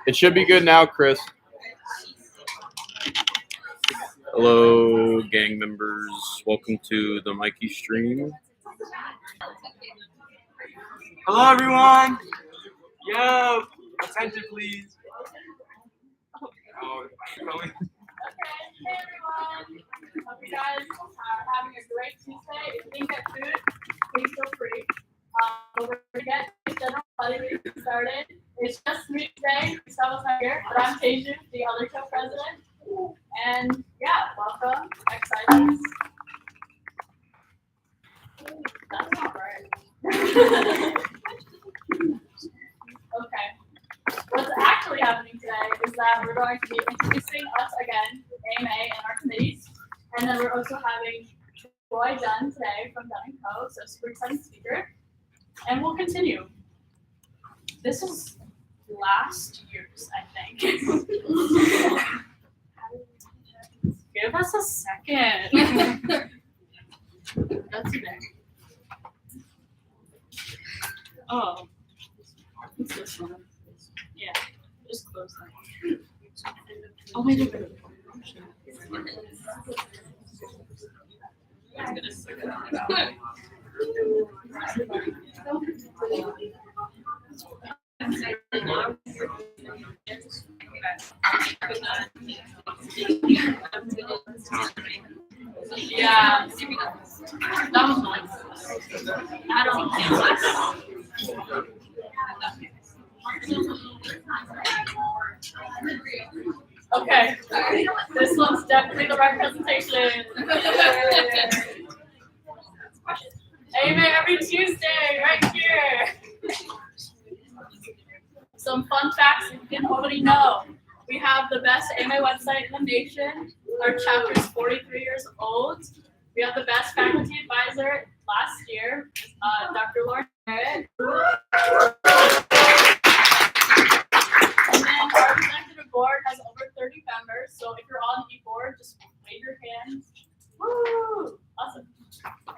It should be good now, Chris. Hello, gang members. Welcome to the Mikey stream. Hello, everyone. Yo, attention, please. Okay, hey everyone. Hope you guys are having a great Tuesday. If you didn't get food, please feel free. We're going to get this general study meeting started. It's just me today. Gustav's not here, but I'm Teju, the other co-president. And yeah, welcome. Excited. That's not right. Okay. What's actually happening today is that we're going to be introducing us again, AMA and our committees. And then we're also having Troy Dunn today from Dunn & Co., so super exciting speaker. And we'll continue. This is last year's, I think. Give us a second. That's today. Oh. What's this one? Yeah, just close that. Oh, wait. Yeah, that was nice. I don't Okay, this one's definitely the right presentation. Amen every Tuesday, right here. Some fun facts you didn't already know. We have the best AMA website in the nation. Our chapter is 43 years old. We have the best faculty advisor last year, Dr. Lauren Merritt. And then our executive board has over 30 members. So if you're on the board, just wave your hands. Woo! Awesome.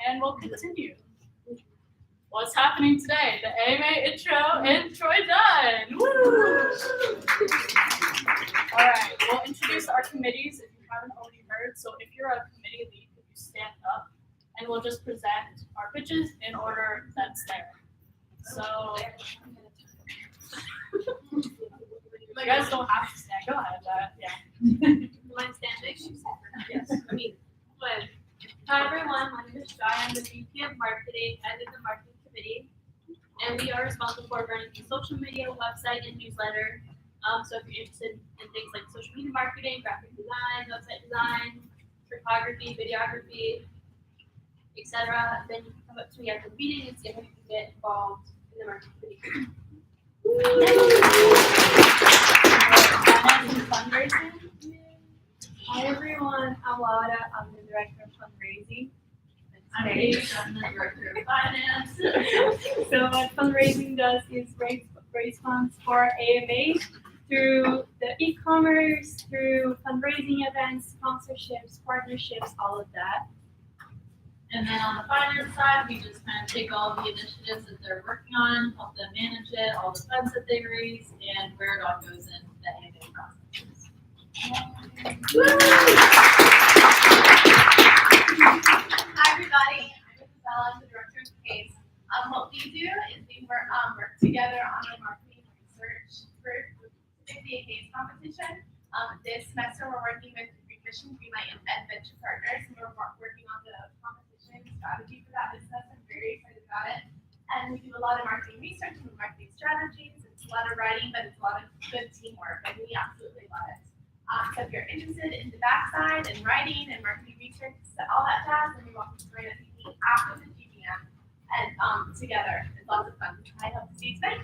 And we'll continue. What's happening today? The AMA intro and Troy Dunn. Woo! All right, we'll introduce our committees if you haven't already heard. So if you're a committee lead, could you stand up and we'll just present our pitches in order that's there. So you guys don't have to stand. Go ahead, yeah. Mind standing? Yes. Good. Hi everyone, my name is Jai. I'm the VP of Marketing. I lead the marketing committee, and we are responsible for running the social media, website, and newsletter. So if you're interested in things like social media marketing, graphic design, website design, photography, videography, etc., then you can come up to me after the meeting and see how you can get involved in the marketing committee. Fundraising. Hi everyone, I'm Laura. I'm the director of fundraising. I'm the director of finance. So what fundraising does is raise funds for AMA through the e-commerce, through fundraising events, sponsorships, partnerships, all of that. And then on the finance side, we just kind of take all the initiatives that they're working on, help them manage it, all the funds that they raise, and where it all goes in the AMA process. Hi everybody, I'm Isabella, I'm the director of CASE. What we do is we work together on the marketing research for the CASE competition. This semester we're working with Mission Greenlight and Venture Partners, and we're working on the competition strategy for that business. I'm very excited about it. And we do a lot of marketing research and marketing strategies. It's a lot of writing, but it's a lot of good teamwork, and we absolutely love it. So if you're interested in the backside and writing and marketing research, all that jazz, then you're welcome to join us after the GBM and together. It's lots of fun. I hope to see you tonight.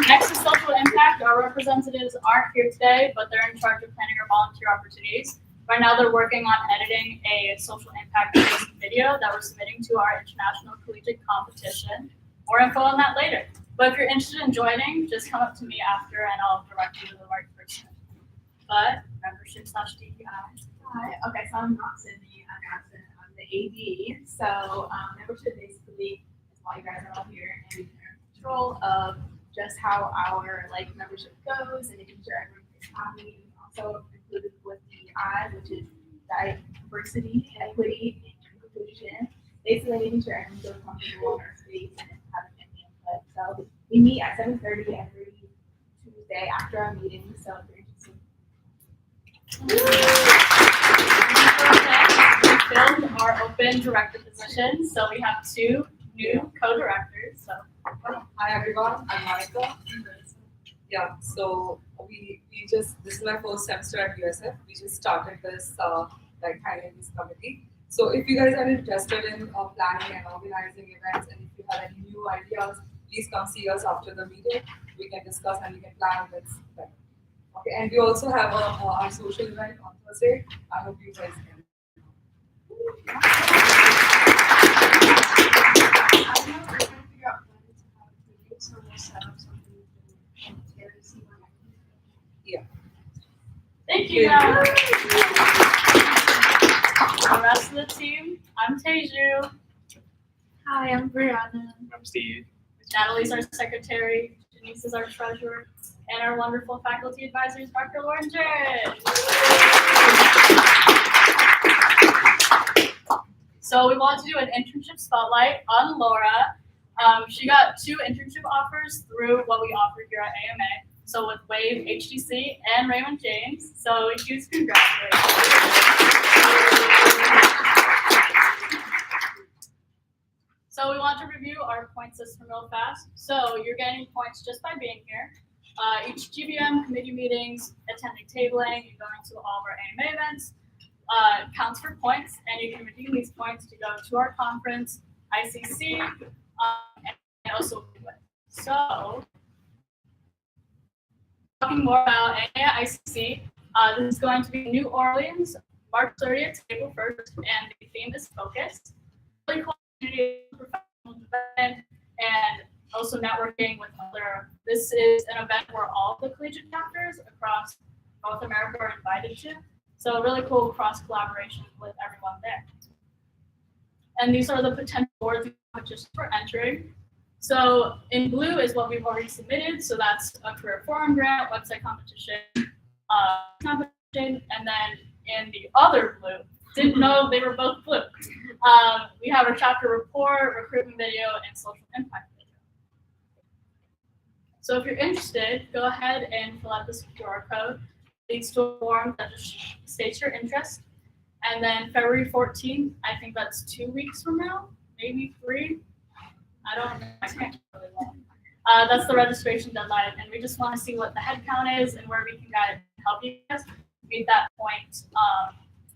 Next to social impact, our representatives aren't here today, but they're in charge of planning our volunteer opportunities. Right now, they're working on editing a social impact-based video that we're submitting to our international collegiate competition. More info on that later. But if you're interested in joining, just come up to me after and I'll direct you to the right person. But membership/DEI. Hi. Okay, so I'm not Sydney. I'm Madison. I'm the AD. So membership basically is why you guys are all here, and control of just how our membership goes and making sure everyone is happy. Also included with the I, which is diversity, equity, and inclusion. Basically making sure everyone feels comfortable in our space and having any input. So we meet at 7:30 every Tuesday after our meeting. So if you're interested. We filled our open director position, so we have 2 new co-directors. So Hi everyone, I'm Monica. Yeah, so we just, this is my first semester at USF. We just started this hiring this committee. So if you guys are interested in planning and organizing events, and if you have any new ideas, please come see us after the meeting. We can discuss and we can plan events better. Okay, and we also have our social event on Thursday. I hope you guys can. I don't know if we're trying to figure out when to have a meeting, so we'll set up something to see when Yeah. thank you guys. The rest of the team, I'm Teju. Hi, I'm Brianna. I'm Steve. Natalie's our secretary, Denise is our treasurer, and our wonderful faculty advisor is Dr. Lauren Jarrett. So we want to do an internship spotlight on Laura. She got 2 internship offers through what we offer here at AMA. So with Wave, HTC, and Raymond James. So huge congratulations. So we want to review our point system real fast. So you're getting points just by being here. Each GBM committee meetings, attending tabling, and going to all of our AMA events counts for points, and you can redeem these points to go to our conference, ICC, and also with. So talking more about ICC, this is going to be New Orleans, March 30th to April 1st, and the theme is focus. Really cool opportunity for professional development and also networking with other. This is an event where all the collegiate chapters across North America are invited to. So really cool cross collaboration with everyone there. And these are the potential boards just for entering. So in blue is what we've already submitted. So that's a career forum grant, website competition, and then in the other blue, didn't know they were both blue. We have our chapter report, recruitment video, and social impact video. So if you're interested, go ahead and fill out this QR code. It leads to a form that just states your interest. And then February 14th, I think that's 2 weeks from now, maybe 3. I don't know. I can't really well. That's the registration deadline, and we just want to see what the head count is and where we can help you guys meet that point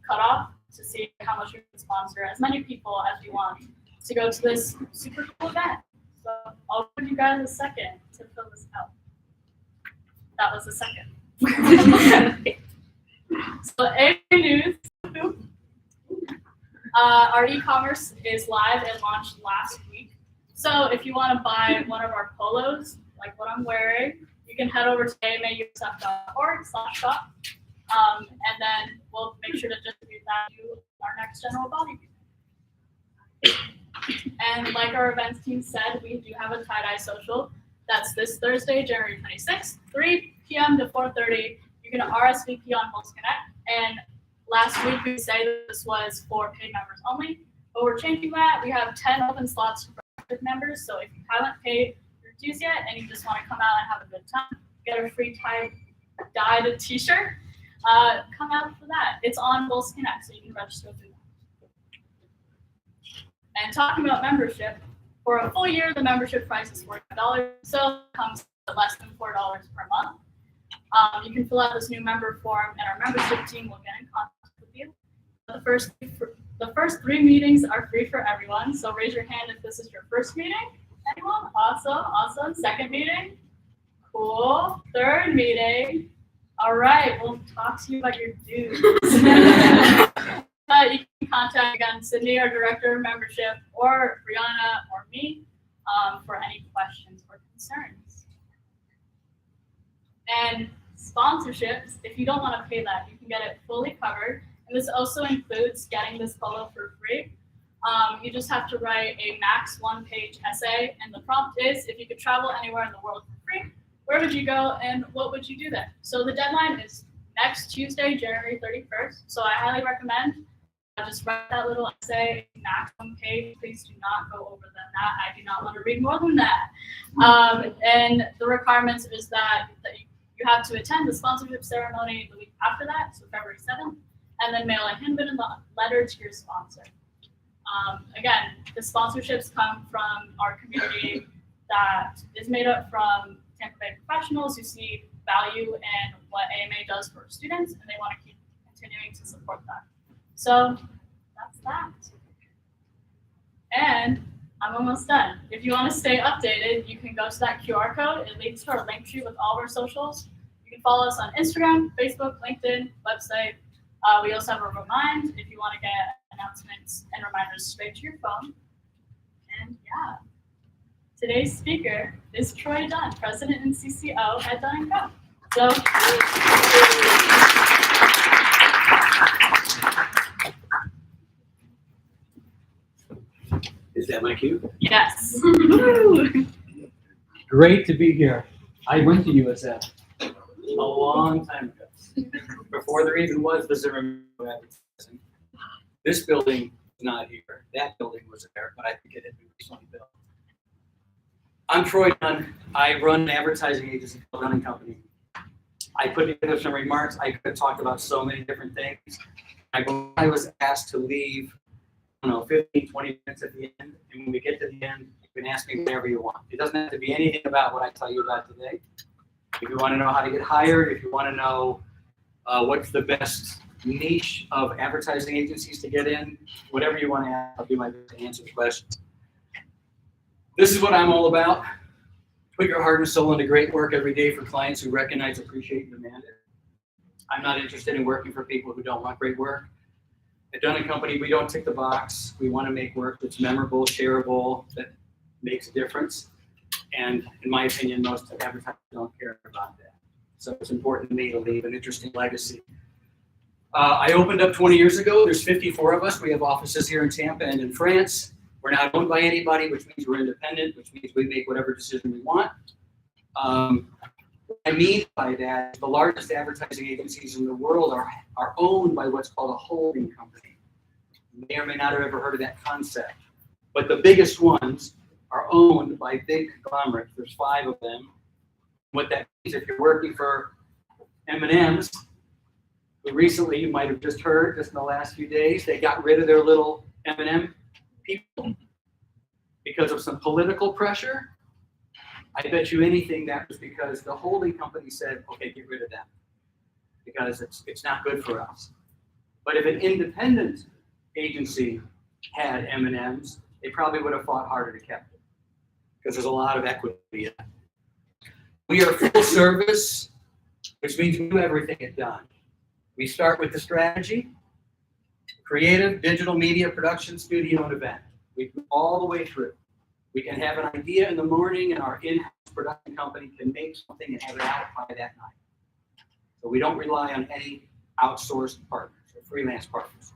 cutoff to see how much we can sponsor as many people as we want to go to this super cool event. So I'll give you guys a second to fill this out. That was a second. So A News, our e-commerce is live and launched last week. So if you want to buy one of our polos, like what I'm wearing, you can head over to amausf.org/shop, and then we'll make sure to distribute that to our next general body. And like our events team said, we do have a tie-dye social. That's this Thursday, January 26th, 3 p.m. to 4:30. You can RSVP on Pulse Connect. And last week we said this was for paid members only, but we're changing that. We have 10 open slots for active members. So if you haven't paid your dues yet and you just want to come out and have a good time, get a free dyed t-shirt, come out for that. It's on Pulse Connect, so you can register through that. And talking about membership, for a full year, the membership price is $45, so it comes to less than $4 per month. You can fill out this new member form, and our membership team will get in contact with you. The first 3 meetings are free for everyone, so raise your hand if this is your first meeting. Anyone? Awesome. Second meeting? Cool. Third meeting? All right, we'll talk to you about your dues. You can contact, again, Sydney, our Director of Membership, or Brianna or me for any questions or concerns. And sponsorships, if you don't want to pay that, you can get it fully covered. And this also includes getting this polo for free. You just have to write a max 1-page essay, and the prompt is, if you could travel anywhere in the world for free, where would you go and what would you do there? So the deadline is next Tuesday, January 31st. So I highly recommend just write that little essay, max 1 page. Please do not go over than that. I do not want to read more than that. And the requirements is that you have to attend the sponsorship ceremony the week after that, so February 7th, and then mail a handwritten letter to your sponsor. Again, the sponsorships come from our community that is made up from Tampa Bay professionals who see value in what AMA does for students, and they want to keep continuing to support that. So that's that. And I'm almost done. If you want to stay updated, you can go to that QR code. It leads to our link tree with all of our socials. You can follow us on Instagram, Facebook, LinkedIn, website. We also have a Remind if you want to get announcements and reminders straight to your phone. And yeah, today's speaker is Troy Dunn, President and CCO at Dunn & Co. So, is that my cue? yes. Great to be here. I went to USF a long time ago, before there even was the Zimmerman advertising. This building was not here. That building was there, but I think it had been recently built. I'm Troy Dunn. I run an advertising agency called Dunn & Company. I put together some remarks. I could talk about so many different things. I was asked to leave, 15, 20 minutes at the end. And when we get to the end, you can ask me whatever you want. It doesn't have to be anything about what I tell you about today. If you want to know how to get hired, if you want to know what's the best niche of advertising agencies to get in, whatever you want to ask, I'll do my best to answer the questions. This is what I'm all about. Put your heart and soul into great work every day for clients who recognize, appreciate, and demand it. I'm not interested in working for people who don't want great work. At Dunn & Company, we don't tick the box. We want to make work that's memorable, shareable, that makes a difference. And in my opinion, most advertisers don't care about that. So it's important to me to leave an interesting legacy. I opened up 20 years ago. There's 54 of us. We have offices here in Tampa and in France. We're not owned by anybody, which means we're independent, which means we make whatever decision we want. What I mean by that, the largest advertising agencies in the world are owned by what's called a holding company. You may or may not have ever heard of that concept. But the biggest ones are owned by big conglomerates. There's 5 of them. What that means, if you're working for M&M's, who recently you might have just heard, just in the last few days, they got rid of their little M&M people because of some political pressure. I bet you anything that was because the holding company said, okay, get rid of them because it's not good for us. But if an independent agency had M&Ms, they probably would have fought harder to keep it because there's a lot of equity in it. We are full service, which means we do everything at Dunn. We start with the strategy, creative, digital media, production, studio, and event. We go all the way through. We can have an idea in the morning and our in-house production company can make something and have it out by that night. So we don't rely on any outsourced partners or freelance partners.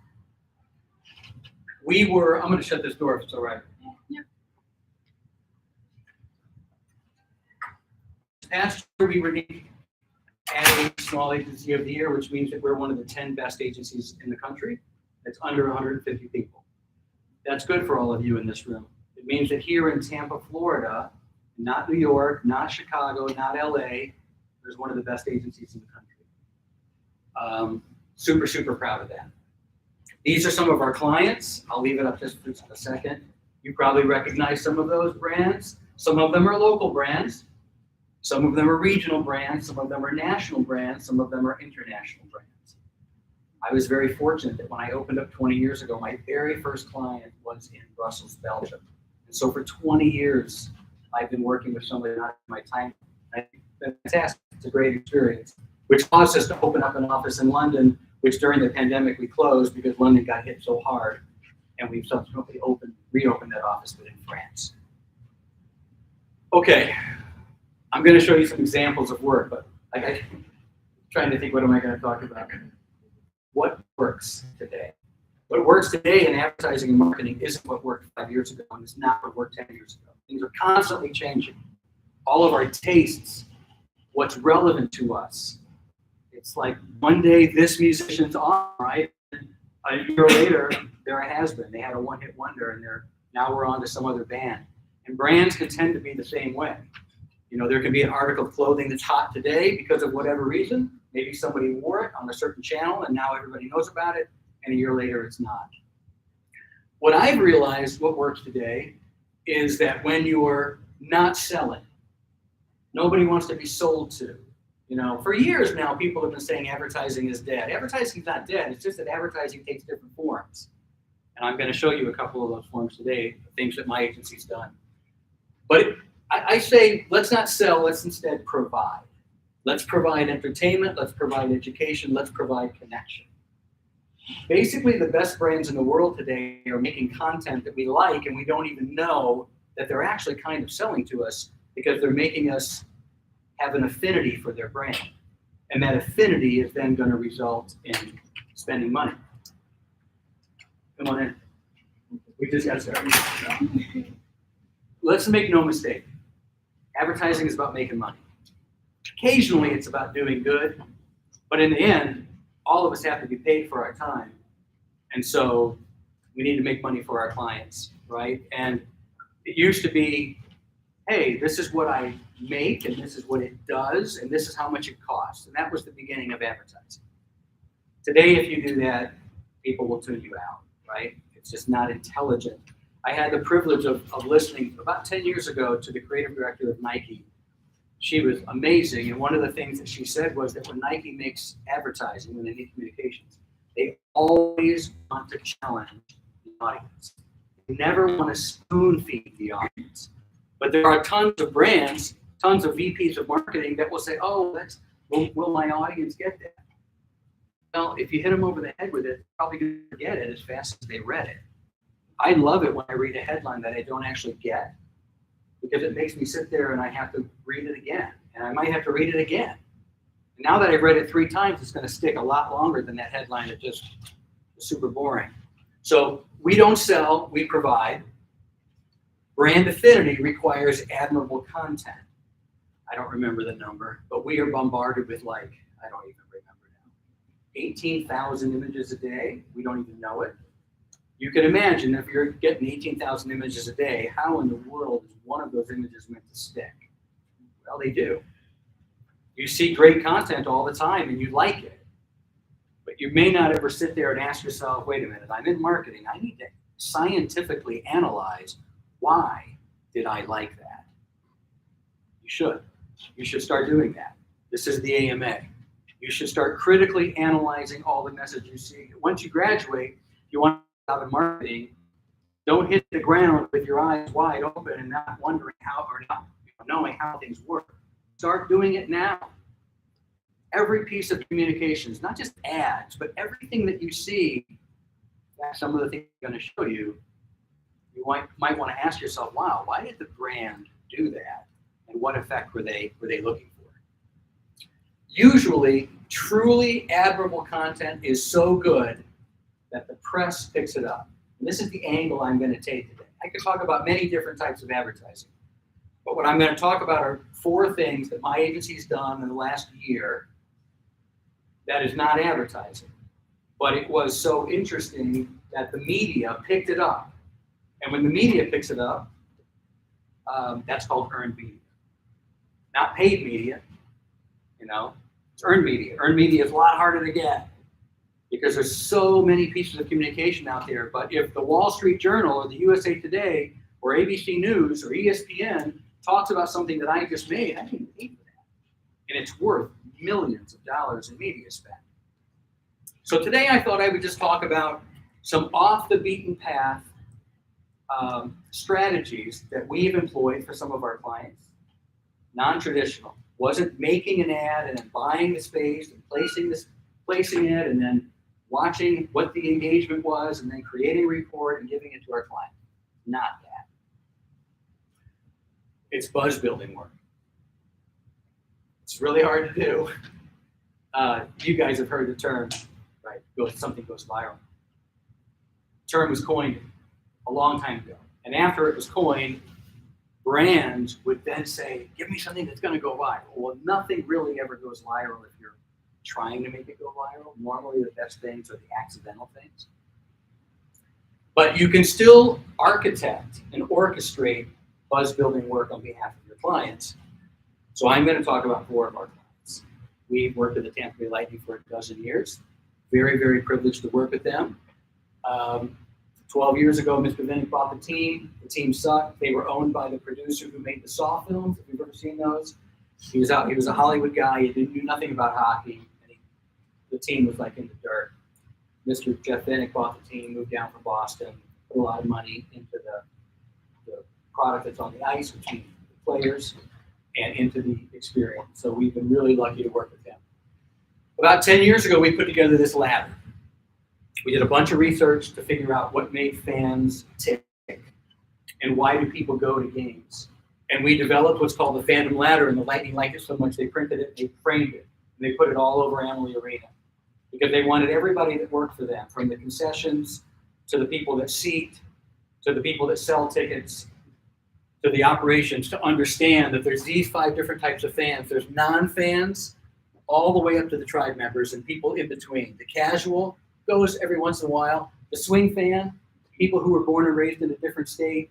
I'm going to shut this door if it's all right. Yeah. Last year we were named a Small Agency of the Year, which means that we're one of the 10 best agencies in the country. That's under 150 people. That's good for all of you in this room. It means that here in Tampa, Florida, not New York, not Chicago, not LA, there's one of the best agencies in the country. Super, super proud of that. These are some of our clients. I'll leave it up just for a second. You probably recognize some of those brands. Some of them are local brands. Some of them are regional brands. Some of them are national brands. Some of them are international brands. I was very fortunate that when I opened up 20 years ago, my very first client was in Brussels, Belgium. And so for 20 years, I've been working with somebody not in my time. I think that's fantastic. It's a great experience, which caused us to open up an office in London, which during the pandemic we closed because London got hit so hard. And we've subsequently reopened that office, but in France. Okay, I'm going to show you some examples of work, but I'm trying to think, what am I going to talk about? What works today? What works today in advertising and marketing isn't what worked 5 years ago, and it's not what worked 10 years ago. Things are constantly changing. All of our tastes, what's relevant to us. It's like one day this musician's on, right? And a year later, they're a has-been. They had a one-hit wonder, and now we're on to some other band. And brands can tend to be the same way. You know, there can be an article of clothing that's hot today because of whatever reason. Maybe somebody wore it on a certain channel, and now everybody knows about it, and a year later it's not. What I've realized, what works today, is that when you're not selling, nobody wants to be sold to. You know, for years now, people have been saying advertising is dead. Advertising is not dead. It's just that advertising takes different forms. And I'm going to show you a couple of those forms today, the things that my agency's done. But I say, let's not sell, let's instead provide. Let's provide entertainment, let's provide education, let's provide connection. Basically, the best brands in the world today are making content that we like, and we don't even know that they're actually kind of selling to us because they're making us have an affinity for their brand. And that affinity is then going to result in spending money. Come on in. We just got started. Let's make no mistake. Advertising is about making money. Occasionally, it's about doing good. But in the end, all of us have to be paid for our time. And so we need to make money for our clients, right? And it used to be, hey, this is what I make, and this is what it does, and this is how much it costs. And that was the beginning of advertising. Today, if you do that, people will tune you out, right? It's just not intelligent. I had the privilege of listening about 10 years ago to the creative director of Nike. She was amazing, and one of the things that she said was that when Nike makes advertising, when they make communications, they always want to challenge the audience. They never want to spoon feed the audience. But there are tons of brands, tons of VPs of marketing that will say, oh, will my audience get that? Well, if you hit them over the head with it, they're probably going to get it as fast as they read it. I love it when I read a headline that I don't actually get, because it makes me sit there and I have to read it again. And I might have to read it again. And now that I've read it 3 times, it's going to stick a lot longer than that headline that just was super boring. So we don't sell, we provide. Brand affinity requires admirable content. I don't remember the number, but we are bombarded with I don't even remember now, 18,000 images a day. We don't even know it. You can imagine if you're getting 18,000 images a day, how in the world is one of those images meant to stick? Well, they do. You see great content all the time and you like it, but you may not ever sit there and ask yourself, wait a minute, I'm in marketing. I need to scientifically analyze, why did I like that? You should. You should start doing that. This is the AMA. You should start critically analyzing all the messages you see. Once you graduate, you want to job in marketing, don't hit the ground with your eyes wide open and not wondering how, or not knowing how things work. Start doing it now. Every piece of communications, not just ads, but everything that you see, some of the things I'm going to show you, you might want to ask yourself, wow, why did the brand do that? And what effect were they looking for? Usually, truly admirable content is so good that the press picks it up. And this is the angle I'm going to take today. I could talk about many different types of advertising, but what I'm going to talk about are 4 things that my agency's done in the last year that is not advertising. But it was so interesting that the media picked it up. And when the media picks it up, that's called earned media. Not paid media, it's earned media. Earned media is a lot harder to get because there's so many pieces of communication out there. But if the Wall Street Journal or the USA Today or ABC News or ESPN talks about something that I just made, I didn't pay for that. And it's worth millions of dollars in media spend. So today I thought I would just talk about some off the beaten path strategies that we've employed for some of our clients. Non-traditional. Wasn't making an ad and then buying the space and placing it and then watching what the engagement was and then creating a report and giving it to our client. Not that. It's buzz building work. It's really hard to do. You guys have heard the term, right? Something goes viral. term was coined a long time ago. And after it was coined, brands would then say, give me something that's going to go viral. Well, nothing really ever goes viral if you're trying to make it go viral. Normally the best things are the accidental things. But you can still architect and orchestrate buzz building work on behalf of your clients. So I'm going to talk about 4 of our clients. We've worked with the Tampa Bay Lightning for 12 years. Very, very privileged to work with them. 12 years ago, Mr. Vinnick bought the team. The team sucked. They were owned by the producer who made the Saw films, if you've ever seen those. He was a Hollywood guy. He knew nothing about hockey. And the team was like in the dirt. Mr. Jeff Vinnick bought the team, moved down from Boston, put a lot of money into the product that's on the ice, which means the players, and into the experience. So we've been really lucky to work with him. About 10 years ago, we put together this ladder. We did a bunch of research to figure out what made fans tick and why do people go to games. And we developed what's called the fandom ladder, and the Lightning liked it so much they printed it, they framed it, and they put it all over Amalie Arena because they wanted everybody that worked for them, from the concessions to the people that seat, to the people that sell tickets, to the operations, to understand that there's these 5 different types of fans. There's non-fans all the way up to the tribe members and people in between. The casual goes every once in a while. The swing fan, people who were born and raised in a different state,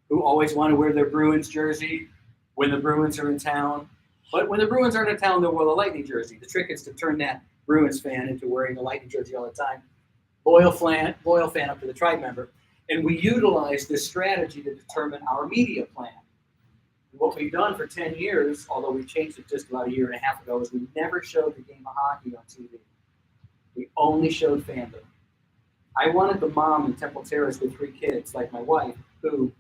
who always want to wear their Bruins jersey when the Bruins are in town. But when the Bruins aren't in town, they'll wear the Lightning jersey. The trick is to turn that Bruins fan into wearing the Lightning jersey all the time. Loyal fan up to the tribe member. And we utilize this strategy to determine our media plan. What we've done for 10 years, although we changed it just about a year and a half ago, is we never showed the game of hockey on TV. We only showed fandom. I wanted the mom in Temple Terrace with 3 kids, like my wife, who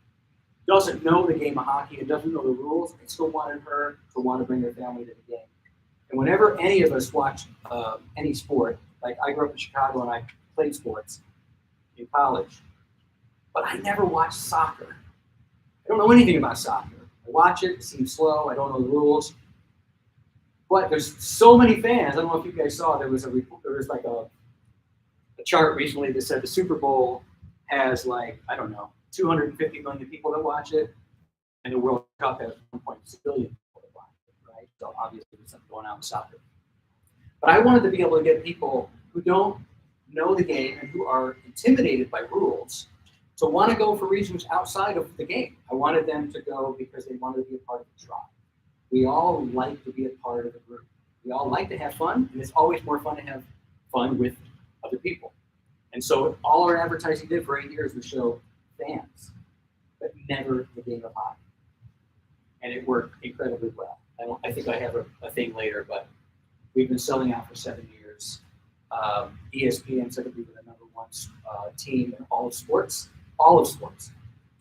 doesn't know the game of hockey and doesn't know the rules. I still wanted her to want to bring her family to the game. And whenever any of us watch any sport, like I grew up in Chicago and I played sports in college, but I never watched soccer. I don't know anything about soccer. I watch it seems slow, I don't know the rules. But there's so many fans. I don't know if you guys saw, there was like a chart recently that said the Super Bowl has like, I don't know, 250 million people that watch it, and the World Cup has 1.6 billion people that watch it, right? So obviously there's something going on with soccer. But I wanted to be able to get people who don't know the game and who are intimidated by rules to want to go for reasons outside of the game. I wanted them to go because they wanted to be a part of the tribe. We all like to be a part of a group. We all like to have fun, and it's always more fun to have fun with other people. And so all our advertising did for 8 years was show fans, but never the game of hockey. And it worked incredibly well. I think I have a thing later, but we've been selling out for 7 years. ESPN said that we were the #1 team in all of sports,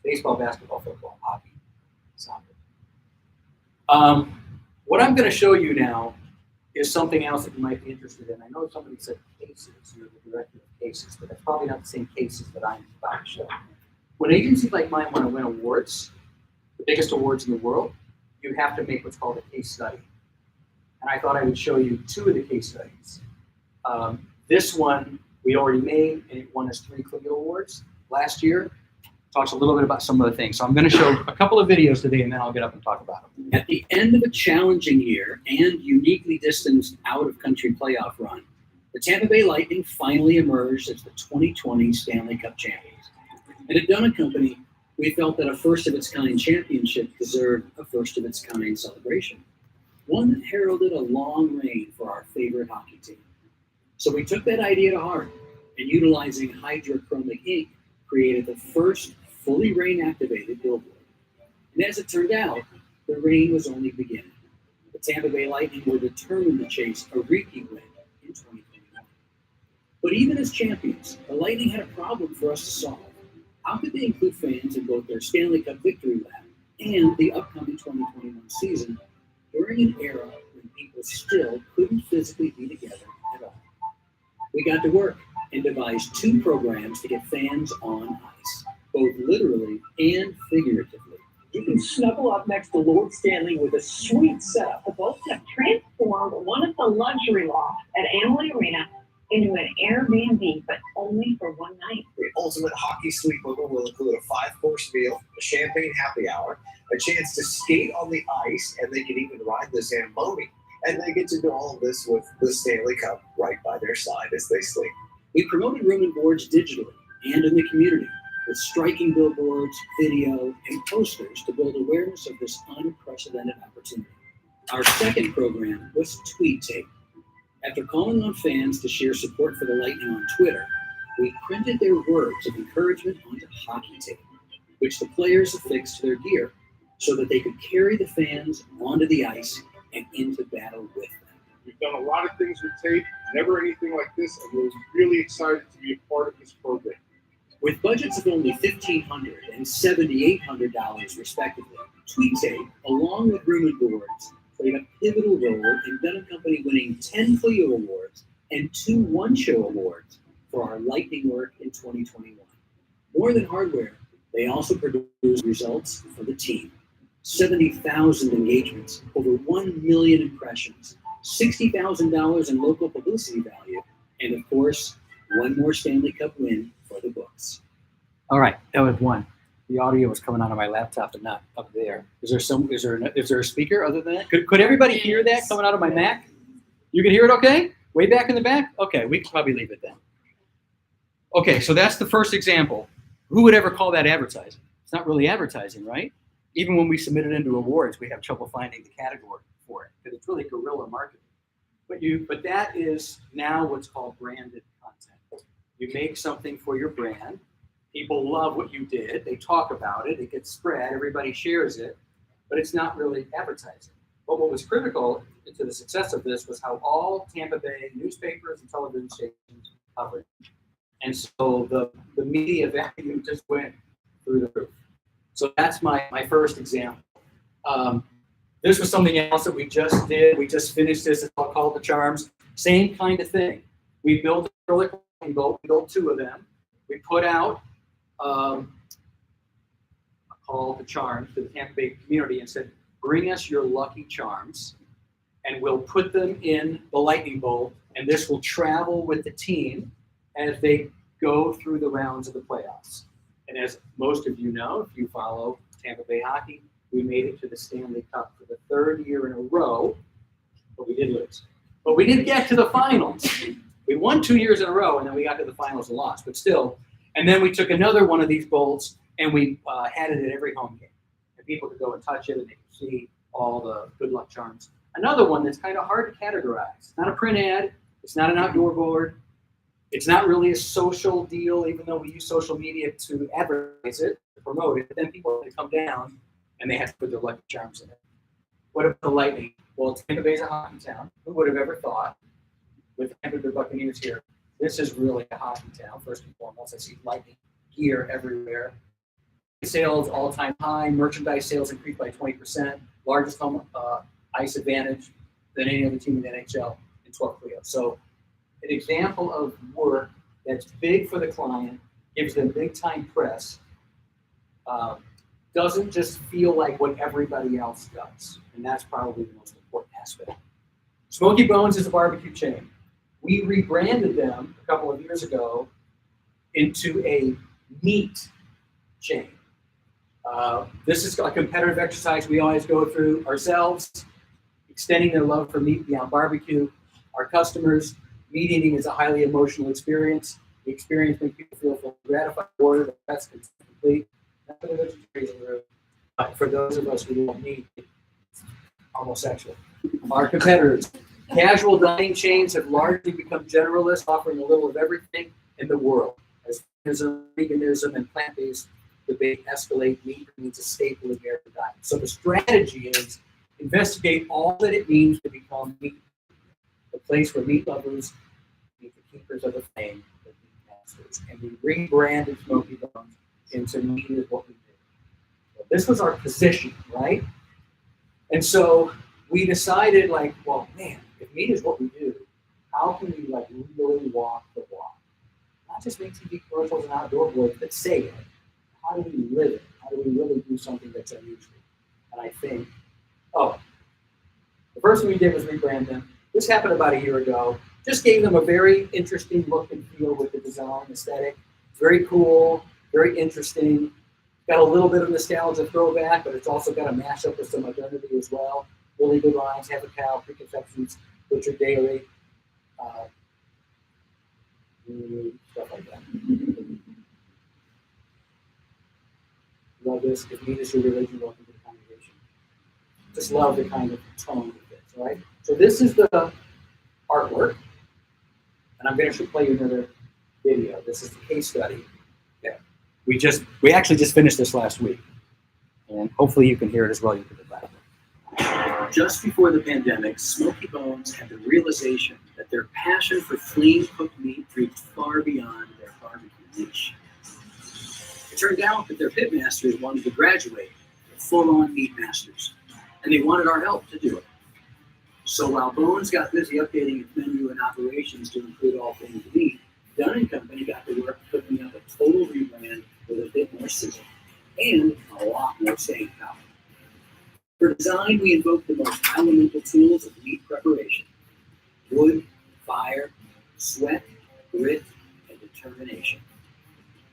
baseball, basketball, football, hockey, soccer. What I'm going to show you now is something else that you might be interested in. I know somebody said cases, you're the director of cases, but that's probably not the same cases that I'm about to show. When agencies like mine want to win awards, the biggest awards in the world, you have to make what's called a case study. And I thought I would show you 2 of the case studies. This one we already made, and it won us 3 Clio Awards last year. Talks a little bit about some of the things. So I'm going to show a couple of videos today, and then I'll get up and talk about them. At the end of a challenging year and uniquely distanced out-of-country playoff run, the Tampa Bay Lightning finally emerged as the 2020 Stanley Cup champions. And at Dunn & Company, we felt that a first-of-its-kind championship deserved a first-of-its-kind celebration, one that heralded a long reign for our favorite hockey team. So we took that idea to heart, and utilizing hydrochromic ink, created the first fully rain-activated billboard. And as it turned out, the rain was only beginning. The Tampa Bay Lightning were determined to chase a repeat win in 2021. But even as champions, the Lightning had a problem for us to solve. How could they include fans in both their Stanley Cup victory lap and the upcoming 2021 season during an era when people still couldn't physically be together at all? We got to work and devised 2 programs to get fans on ice, both literally and figuratively. You can snuggle up next to Lord Stanley with a sweet setup. The boats have transformed one of the luxury lofts at Amalie Arena into an Airbnb, but only for one night. The ultimate hockey sleepover will include a 5-course meal, a champagne happy hour, a chance to skate on the ice, and they can even ride the Zamboni. And they get to do all of this with the Stanley Cup right by their side as they sleep. We promoted room and boards digitally and in the community with striking billboards, video, and posters to build awareness of this unprecedented opportunity. Our second program was Tweet Tape. After calling on fans to share support for the Lightning on Twitter, we printed their words of encouragement onto hockey tape, which the players affixed to their gear so that they could carry the fans onto the ice and into battle with them. We've done a lot of things with tape, never anything like this, and we're really excited to be a part of this program. With budgets of only $1,500 and $7,800 respectively, Tweet Tape, along with room and boards, played a pivotal role in Dunn & Company winning 10 Clio Awards and 2 One Show Awards for our Lightning work in 2021. More than hardware, they also produced results for the team. 70,000 engagements, over 1 million impressions, $60,000 in local publicity value, and of course, one more Stanley Cup win for the books. All right, that was one. The audio was coming out of my laptop and not up there. Is there a speaker other than that? Could everybody hear that coming out of my Mac? You can hear it okay? Way back in the back? Okay, we can probably leave it then. Okay, so that's the first example. Who would ever call that advertising? It's not really advertising, right? Even when we submit it into awards, we have trouble finding the category for it because it's really guerrilla marketing. But that is now what's called branded content. You make something for your brand. People love what you did. They talk about it. It gets spread. Everybody shares it. But it's not really advertising. But what was critical to the success of this was how all Tampa Bay newspapers and television stations covered it. And so the media value just went through the roof. So that's my first example. This was something else that we just did. We just finished this. It's called The Charms. Same kind of thing. We built a acrylic boat. We built 2 of them. We put out called The Charms to the Tampa Bay community and said, bring us your lucky charms and we'll put them in the lightning bolt and this will travel with the team as they go through the rounds of the playoffs. And as most of you know, if you follow Tampa Bay hockey, we made it to the Stanley Cup for the 3rd year in a row, but we did lose. But we did get to the finals. We won 2 years in a row and then we got to the finals and lost, but still. And then we took another one of these bolts and we had it at every home game. And people could go and touch it and they could see all the good luck charms. Another one that's kind of hard to categorize. It's not a print ad. It's not an outdoor board. It's not really a social deal, even though we use social media to advertise it, to promote it. But then people have to come down and they have to put their lucky charms in it. What about the Lightning? Well, Tampa Bay's a hockey town. Who would have ever thought with Tampa Bay Buccaneers here? This is really a hockey town, first and foremost. I see Lightning gear everywhere. Sales all-time high. Merchandise sales increased by 20%. Largest home ice advantage than any other team in the NHL in 12 Clio. So an example of work that's big for the client, gives them big-time press, doesn't just feel like what everybody else does. And that's probably the most important aspect. Smoky Bones is a barbecue chain. We rebranded them a couple of years ago into a meat chain. This is a competitive exercise we always go through ourselves, extending their love for meat beyond barbecue. Our customers, meat eating is a highly emotional experience. The experience makes people feel fully gratified, rewarded, that's complete. Not for the vegetarians in the room, but for those of us who don't meat, it's almost sexual. Our competitors. Casual dining chains have largely become generalists, offering a little of everything in the world. As veganism and plant-based debate escalate, meat remains a staple of American diet. So the strategy is investigate all that it means to become meat, the place where meat lovers meet the keepers of the flame, the meat masters. And we rebranded Smoky Bones into meat is what we do. So this was our position, right? And so we decided, like, well, man, if meat is what we do, how can we like really walk the walk? Not just make TV commercials and outdoor boards, but say it. How do we live it? How do we really do something that's unusual? And I think, the first thing we did was rebrand them. This happened about a year ago. Just gave them a very interesting look and feel with the design aesthetic. Very cool, very interesting. Got a little bit of nostalgia throwback, but it's also got a mashup with some modernity as well. Really good lines, Have a Cow, Preconceptions, Richard Daly, stuff like that. Love this. If meat is your religion, welcome to the congregation. Just love the kind of tone of this, right? So this is the artwork, and I'm going to play you another video. This is the case study. Yeah, we actually just finished this last week, and hopefully you can hear it as well. You can do that. Just before the pandemic, Smoky Bones had the realization that their passion for flame cooked meat reached far beyond their barbecue niche. It turned out that their pitmasters wanted to graduate to full-on meat masters, and they wanted our help to do it. So while Bones got busy updating its menu and operations to include all things meat, Dunn & Company got to work cooking up a total rebrand with a bit more sizzle and a lot more staying power. For design, we invoked the most elemental tools of meat preparation: wood, fire, sweat, grit, and determination.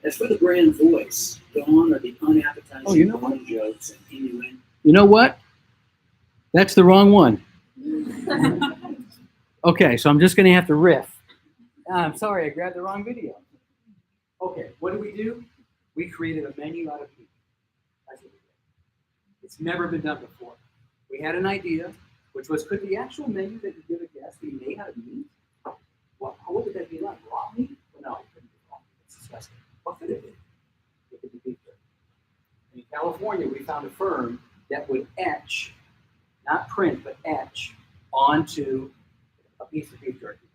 As for the brand voice, gone are the unappetizing bone jokes and innuendo. You know what? That's the wrong one. Okay, so I'm just going to have to riff. I'm sorry, I grabbed the wrong video. Okay, what do? We created a menu out of meat. That's what we did. It's never been done before. We had an idea, which was, could the actual menu that you give a guest be made out of meat? What would that be like? Raw meat? Well, no, it couldn't be raw meat. It's disgusting. What could it be? It could be beef jerky. In California, we found a firm that would etch, not print, but etch onto a piece of beef jerky.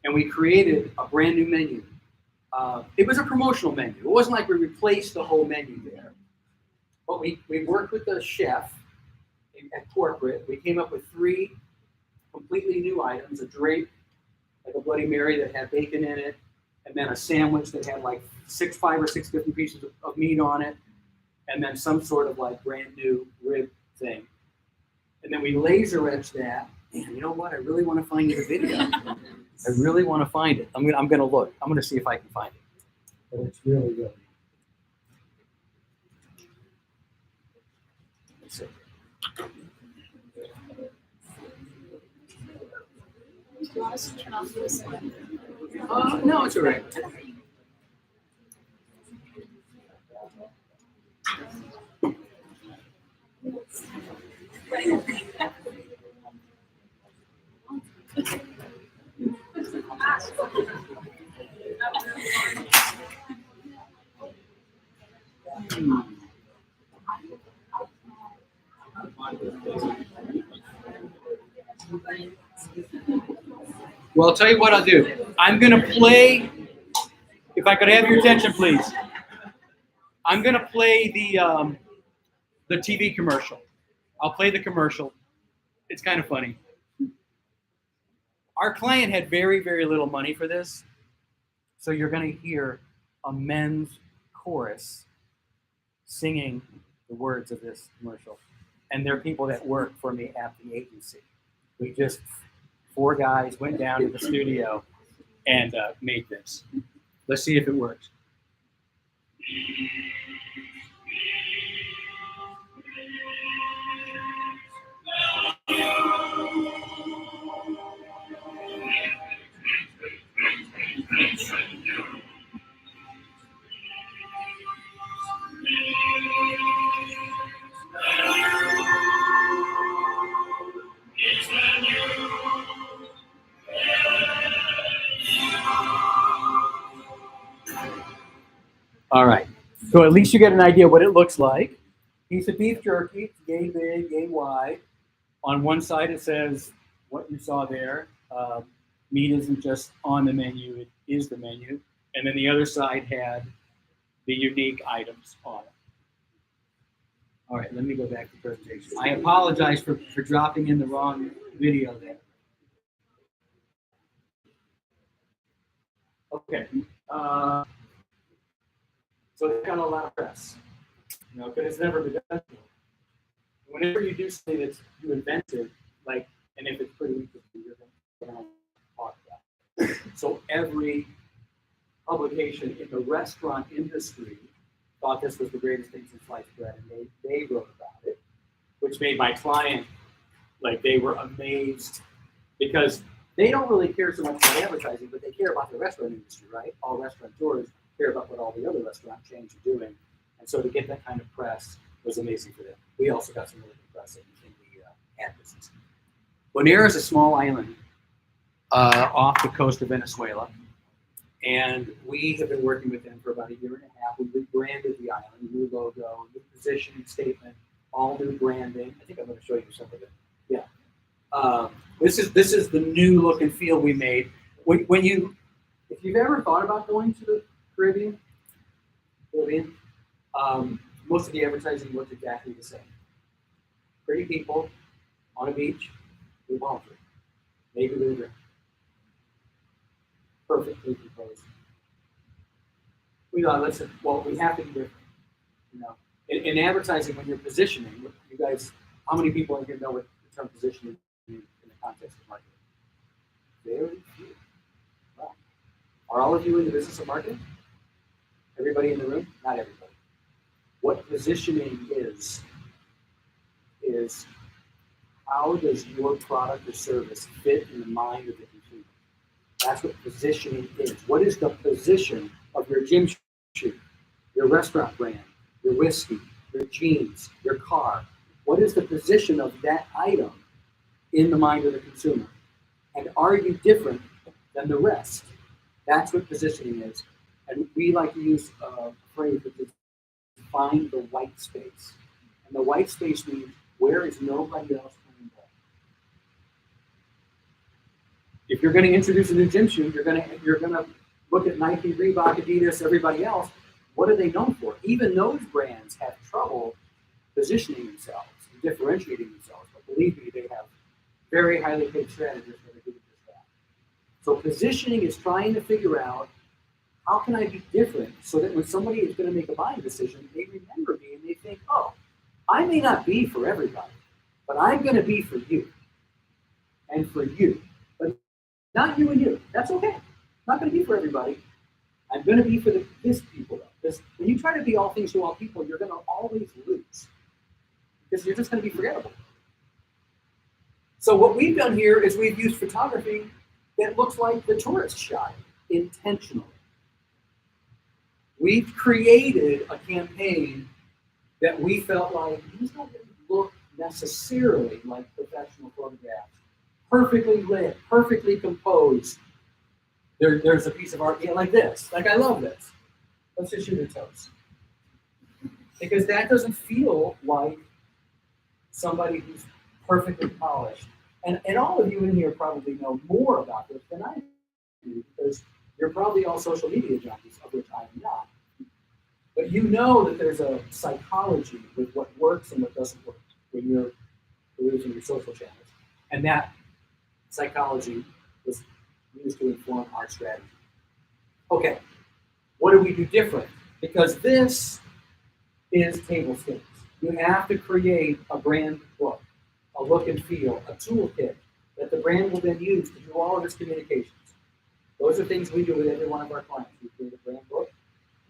And we created a brand new menu. It was a promotional menu. It wasn't like we replaced the whole menu there. But we worked with the chef at corporate. We came up with 3 completely new items: a drape, like a Bloody Mary that had bacon in it, and then a sandwich that had like 5 or 6 different pieces of meat on it, and then some sort of like brand new rib thing. And then we laser etched that. Man, you know what? I really want to find you the video. I really want to find it. I'm gonna look. I'm gonna see if I can find it. But it's really good. Let's see. Do you want us to turn off this? No, it's all right. Well, I'll tell you what I'll do. I'm going to play, if I could have your attention, please. I'm going to play the TV commercial. I'll play the commercial. It's kind of funny. Our client had very, very little money for this. So you're going to hear a men's chorus singing the words of this commercial. And they're people that work for me at the agency. We just, 4 guys went down to the studio and made this. Let's see if it works. All right. So at least you get an idea what it looks like. Piece of beef jerky, yay big, yay wide. On one side it says what you saw there. Meat isn't just on the menu, it is the menu. And then the other side had the unique items on it. All right, let me go back to presentation. I apologize for dropping in the wrong video there. Okay. So they got a lot of press, because it's never been done before. Whenever you do something that you invented, like And if it's pretty interesting, you're going to talk about it. So every publication in the restaurant industry thought this was the greatest thing since sliced bread, and they wrote about it, which made my client, like, they were amazed because they don't really care so much about advertising, but they care about the restaurant industry, right? All restaurateurs care about what all the other restaurant chains are doing. And so to get that kind of press was amazing for them. We also got some really good press in the ad business. Bonaire is a small island off the coast of Venezuela. And we have been working with them for about a year and a half. We rebranded the island, new logo, new positioning statement, all new branding. I think I'm going to show you some of it. Yeah. This is the new look and feel we made. If you've ever thought about going to the Caribbean, most of the advertising looks exactly the same. Pretty people on a beach with palm tree, maybe with a drink. Perfectly composed. We thought, listen, well, we have to be different. You know, in advertising, when you're positioning, you guys, how many people in here know what the term positioning means in the context of marketing? Very few. Well, are all of you in the business of marketing? Everybody in the room? Not everybody. What positioning is how does your product or service fit in the mind of the consumer? That's what positioning is. What is the position of your gym shoe, your restaurant brand, your whiskey, your jeans, your car? What is the position of that item in the mind of the consumer? And are you different than the rest? That's what positioning is. And we like to use a phrase that is find the white space. And the white space means where is nobody else playing ball? If you're going to introduce a new gym shoe, you're going to look at Nike, Reebok, Adidas, everybody else. What are they known for? Even those brands have trouble positioning themselves and differentiating themselves. But believe me, they have very highly paid strategists that are doing just that. So positioning is trying to figure out how can I be different so that when somebody is going to make a buying decision, they remember me and they think, oh, I may not be for everybody, but I'm going to be for you and for you. But not you and you. That's okay. I'm not going to be for everybody. I'm going to be for this people. Because when you try to be all things to all people, you're going to always lose because you're just going to be forgettable. So what we've done here is we've used photography that looks like the tourist shot intentionally. We've created a campaign that we felt like these don't really look necessarily like professional photographs. Perfectly lit, perfectly composed. There's a piece of art like this. Like, I love this. Let's just shoot our toes. Because that doesn't feel like somebody who's perfectly polished. And all of you in here probably know more about this than I do, because you're probably all social media junkies, of which I am not. But you know that there's a psychology with what works and what doesn't work when you're using your social channels. And that psychology was used to inform our strategy. Okay, what do we do different? Because this is table stakes. You have to create a brand book, a look and feel, a toolkit that the brand will then use to do all of its communications. Those are things we do with every one of our clients. We create a brand book,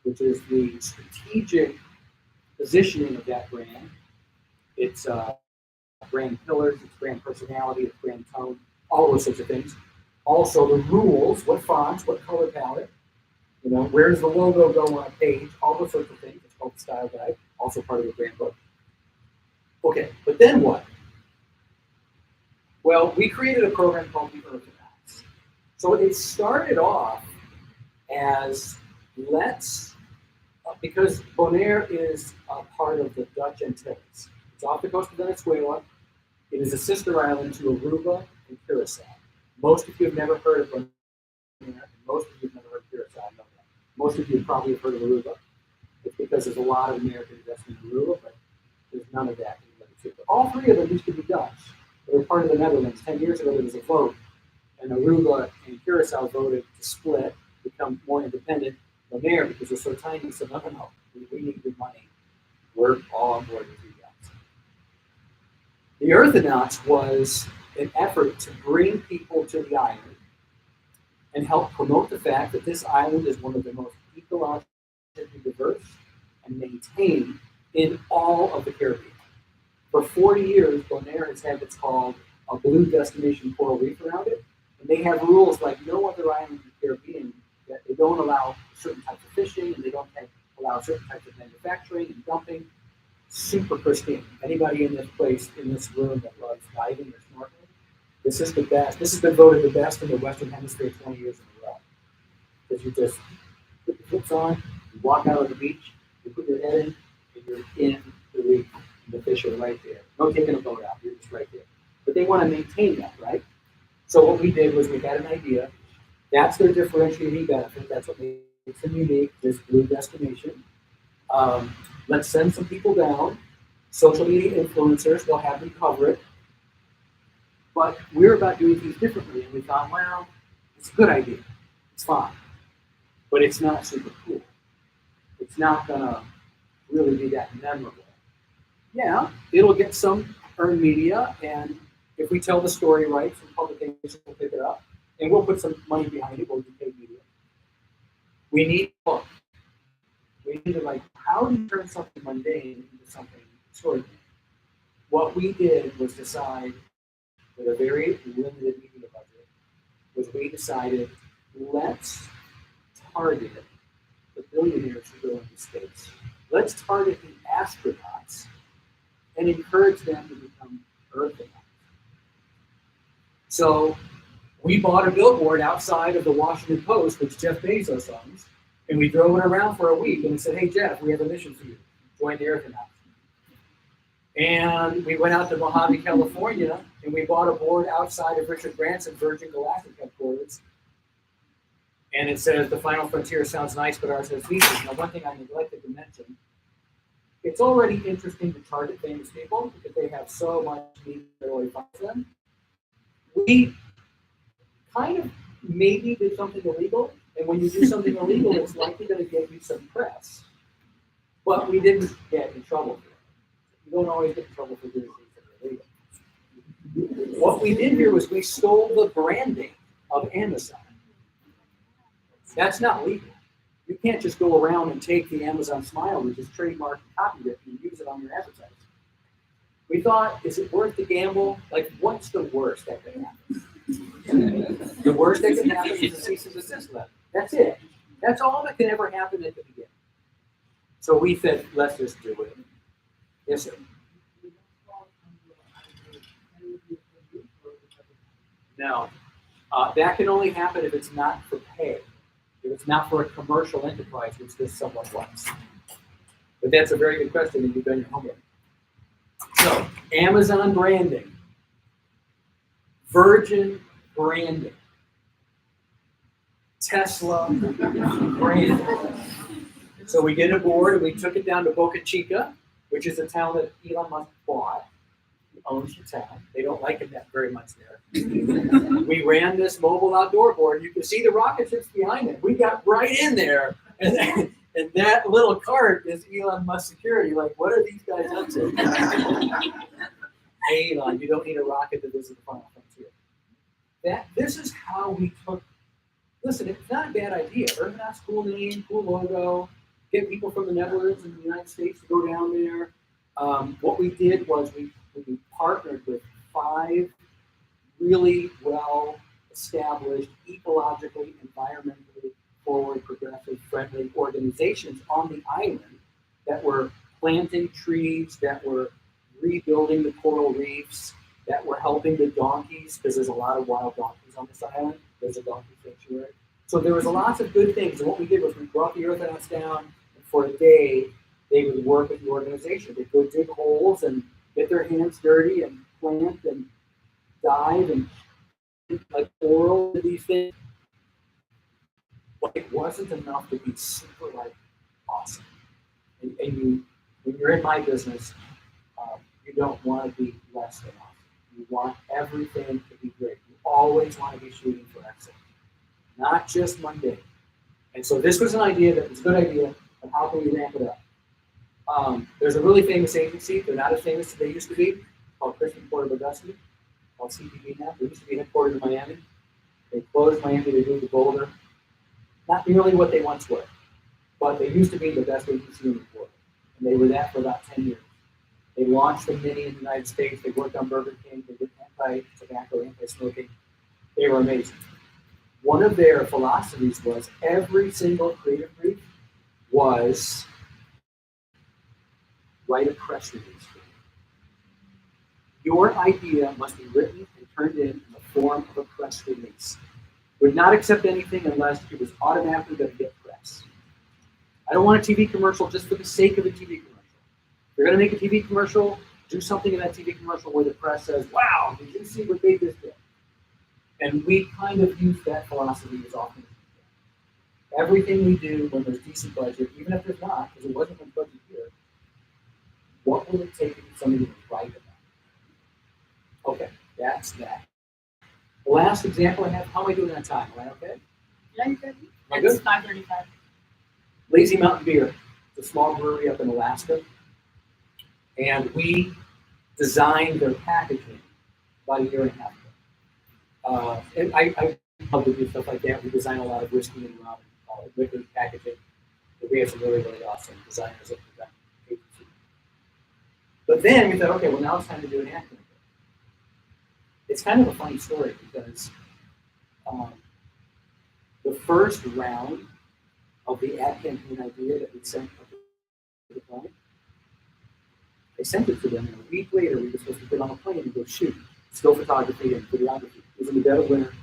which is the strategic positioning of that brand. It's brand pillars, it's brand personality, it's brand tone, all those sorts of things. Also the rules, what fonts, what color palette, where does the logo go on a page, all those sorts of things. It's called the style guide, also part of the brand book. Okay, but then what? Well, we created a program called the Earth Analysis. So it started off as because Bonaire is a part of the Dutch Antilles. It's off the coast of Venezuela. It is a sister island to Aruba and Curacao. Most of you have never heard of Bonaire, and most of you have never heard of Curacao. I know that. Most of you probably have heard of Aruba. It's because there's a lot of American investment in Aruba, but there's none of that in the other two. But all three of them used to be Dutch. They were part of the Netherlands. 10 years ago, there was a vote, and Aruba and Curacao voted to split, become more independent. Bonaire, because we're so tiny, said, no, we need your money. We're all on board with you guys. The Earthonauts was an effort to bring people to the island and help promote the fact that this island is one of the most ecologically diverse and maintained in all of the Caribbean. For 40 years, Bonaire has had what's called a blue destination coral reef around it, and they have rules like no other island in the Caribbean that they don't allow certain types of fishing and they don't allow certain types of manufacturing and dumping. Super pristine. Anybody in this place, in this room that loves diving or snorkeling, this is the best. This has been voted the best in the Western Hemisphere 20 years in a row. Because you just put your flips on, you walk out on the beach, you put your head in, and you're in the reef. The fish are right there. No taking a boat out, you're just right there. But they want to maintain that, right? So what we did was we had an idea. That's their differentiating benefit. That's what makes them unique, this blue destination. Let's send some people down. Social media influencers, we'll have them cover it. But we're about doing things differently. And we thought, well, it's a good idea. It's fine. But it's not super cool. It's not going to really be that memorable. Yeah, it'll get some earned media. And if we tell the story right, some publications will pick it up. And we'll put some money behind it. We'll do paid media. We need a book. We need to, like, how do you turn something mundane into something extraordinary? What we did was decide, with a very limited media budget, was we decided, let's target the billionaires who go into space. Let's target the astronauts and encourage them to become Earthnauts. So we bought a billboard outside of the Washington Post, which Jeff Bezos owns, and we drove it around for a week and said, hey, Jeff, we have a mission for you. Join the Earthnauts. And we went out to Mojave, California, and we bought a board outside of Richard Branson's Virgin Galactic headquarters. And it says, the final frontier sounds nice, but ours has features. Now, one thing I neglected to mention, it's already interesting to target famous people because they have so much media that already finds them. We kind of maybe did something illegal, and when you do something illegal, it's likely going to get you some press. But we didn't get in trouble for it. You don't always get in trouble for doing things that are illegal. What we did here was we stole the branding of Amazon. That's not legal. You can't just go around and take the Amazon smile and just trademark and copy it and use it on your advertising. We thought, is it worth the gamble? Like, what's the worst that can happen? The worst that can happen is a cease and desist letter. That's it. That's all that can ever happen at the beginning. So we said, let's just do it. Yes, sir. No. That can only happen if it's not for pay. If it's not for a commercial enterprise, which this someone wants. But that's a very good question, and you've done your homework. So, Amazon branding. Virgin branding. Tesla branding. So we did a board, and we took it down to Boca Chica, which is a town that Elon Musk bought. He owns the town. They don't like it that very much there. We ran this mobile outdoor board. You can see the rocket ships behind it. We got right in there, and that little cart is Elon Musk security. Like, what are these guys up to? Hey, Elon, you don't need a rocket to visit the final frontier. This is how we took. Listen, it's not a bad idea. Earthnauts, cool name, cool logo. Get people from the Netherlands and the United States to go down there. What we did was we partnered with 5 really well-established, ecologically, environmentally forward, progressive, friendly organizations on the island that were planting trees, that were rebuilding the coral reefs, that were helping the donkeys, because there's a lot of wild donkeys on this island. There's a donkey sanctuary. So there was lots of good things. And what we did was we brought the Earthnauts down, and for a day, they would work with the organization. They'd go dig holes and get their hands dirty and plant and dive and like coral and these things. But it wasn't enough to be super like awesome. And you, when you're in my business, you don't want to be less than awesome. You want everything to be great. You always want to be shooting for excellence, not just mundane. And so this was an idea that was a good idea, but how can we ramp it up? There's a really famous agency. They're not as famous as they used to be, called Christian Porter Bogusky. called CPB now. They used to be headquartered in Miami. They closed Miami, they moved to Boulder. Not nearly what they once were, but they used to be the best agency in the world. And they were that for about 10 years. They launched the Mini in the United States. They worked on Burger King. They did anti-tobacco, anti-smoking. They were amazing. One of their philosophies was every single creative brief was write a press release. Your idea must be written and turned in the form of a press release. Would not accept anything unless it was automatically going to get press. I don't want a TV commercial just for the sake of a TV commercial. If you're going to make a TV commercial, do something in that TV commercial where the press says, wow, did you see what they just did? And we kind of use that philosophy as often as we can. Everything we do when there's decent budget, even if there's not, because it wasn't much budget here, what will it take to get somebody to write about it? Okay, that's that. The last example I have, how am I doing on time? Am I okay? Yeah, you're good. Am I It's good? 5:35. Lazy Mountain Beer. It's a small brewery up in Alaska. And we designed their packaging about a year and a half ago. And I love to do stuff like that. We design a lot of whiskey and rum and liquid packaging. But we have some really, really awesome designers at the agency. But then we thought, okay, well now it's time to do an ad campaign. It's kind of a funny story because the first round of the ad campaign idea that we sent to the client, I sent it to them, and a week later we were supposed to get on a plane and go shoot still photography and videography. It was in the dead of winter,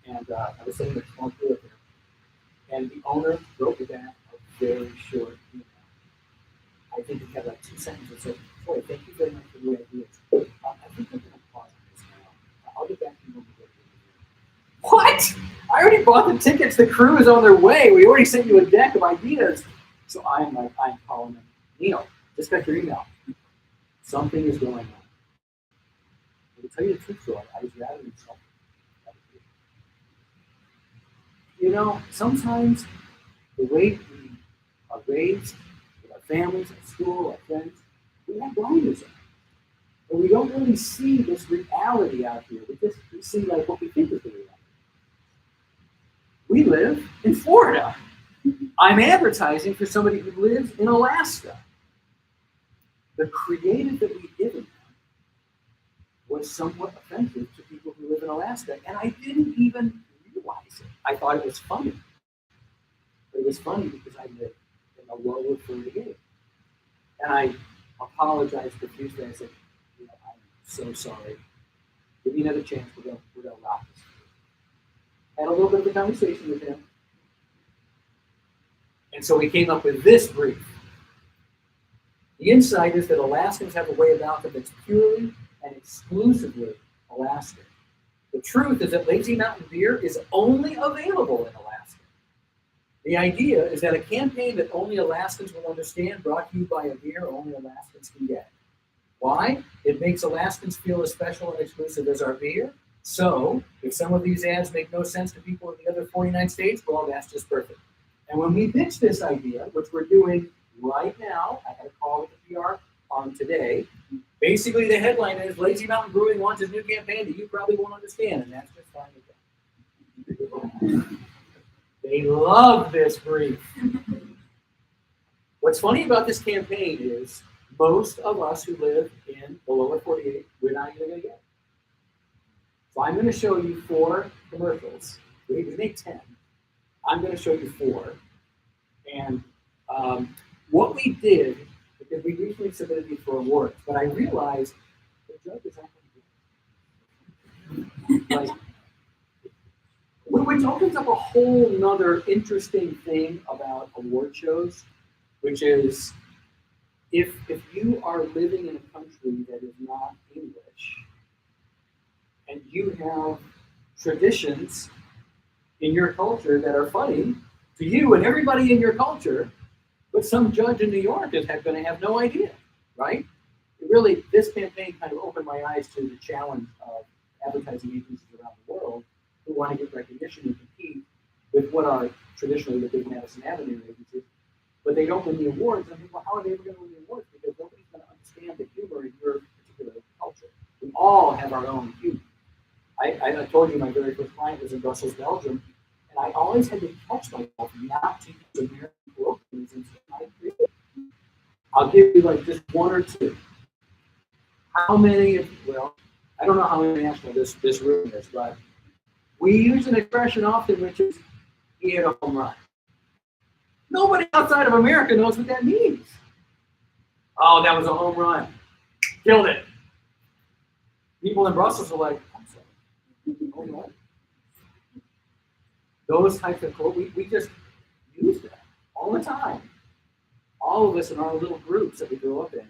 and I was sitting in a small crew up there. And the owner wrote me back a very short email. I think he had like 2 sentences that said, Troy, thank you very much for the ideas. I think I'm going to pause on this now. I'll get back to you when we get to it. What? I already bought the tickets. The crew is on their way. We already sent you a deck of ideas. So I'm calling them, Neil, just got your email. Something is going on. To tell you the truth, Troy, I was rather insulted. You know, sometimes the way we are raised, with our families, at school, our friends, we have blinders on. And we don't really see this reality out here. We see like what we think is the reality. We live in Florida. I'm advertising for somebody who lives in Alaska. The creative that we've given them was somewhat offensive to people who live in Alaska, and I didn't even realize it. I thought it was funny. But it was funny because I live in a lower 48. And I apologized profusely. I said, I'm so sorry. Give me another chance. We're gonna rock this. Had a little bit of a conversation with him. And so we came up with this brief. The insight is that Alaskans have a way about them that's purely and exclusively Alaskan. The truth is that Lazy Mountain Beer is only available in Alaska. The idea is that a campaign that only Alaskans will understand, brought to you by a beer only Alaskans can get. Why? It makes Alaskans feel as special and exclusive as our beer. So, if some of these ads make no sense to people in the other 49 states, well, that's just perfect. And when we pitched this idea, which we're doing right now, I had a call with the PR on today. Basically, the headline is Lazy Mountain Brewing launches new campaign that you probably won't understand, and that's just fine with them. They love this brief. What's funny about this campaign is most of us who live in the lower 48, we're not even going to get it. So I'm going to show you 4 commercials. We make 10. I'm going to show you 4. And what we did, because we recently submitted these for awards, but I realized the judges aren't going to do it. Which opens up a whole nother interesting thing about award shows, which is if you are living in a country that is not English, and you have traditions in your culture that are funny to you and everybody in your culture, but some judge in New York is going to have no idea, right? This campaign kind of opened my eyes to the challenge of advertising agencies around the world who want to get recognition and compete with what are traditionally the big Madison Avenue agencies, but they don't win the awards. And I think, well, how are they ever going to win the awards? Because nobody's going to understand the humor in your particular culture. We all have our own humor. I told you my very first client was in Brussels, Belgium, and I always had to catch myself not to use American colloquialisms in my creative. I'll give you like just one or two. How many well, I don't know how international this room is, but we use an expression often which is he hit a home run. Nobody outside of America knows what that means. Oh, that was a home run. Killed it. People in Brussels are like, I'm sorry. Home run? Those types of quotes, we just use that all the time. All of us in our little groups that we grow up in,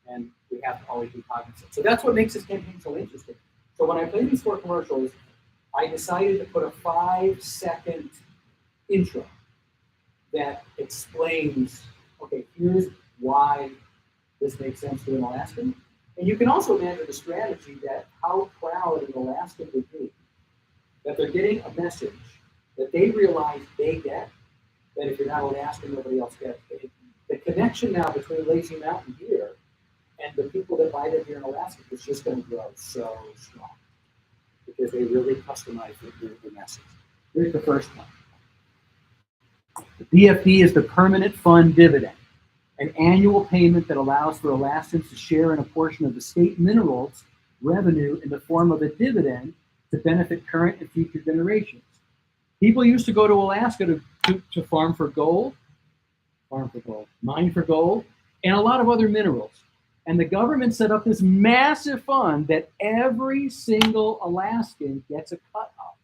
and we have to always be cognizant. So that's what makes this campaign so interesting. So when I play these 4 commercials, I decided to put a 5-second intro that explains, okay, here's why this makes sense to an Alaskan. And you can also imagine the strategy that how proud an Alaskan would be that they're getting a message that they realize they get, that if you're not Alaskan, nobody else gets. The connection now between Lazy Mountain here and the people that buy them here in Alaska is just going to grow so strong because they really customize the message. Here's the first one. The PFD is the Permanent Fund Dividend, an annual payment that allows for Alaskans to share in a portion of the state minerals revenue in the form of a dividend to benefit current and future generations. People used to go to Alaska to farm for gold, mine for gold, and a lot of other minerals. And the government set up this massive fund that every single Alaskan gets a cut of.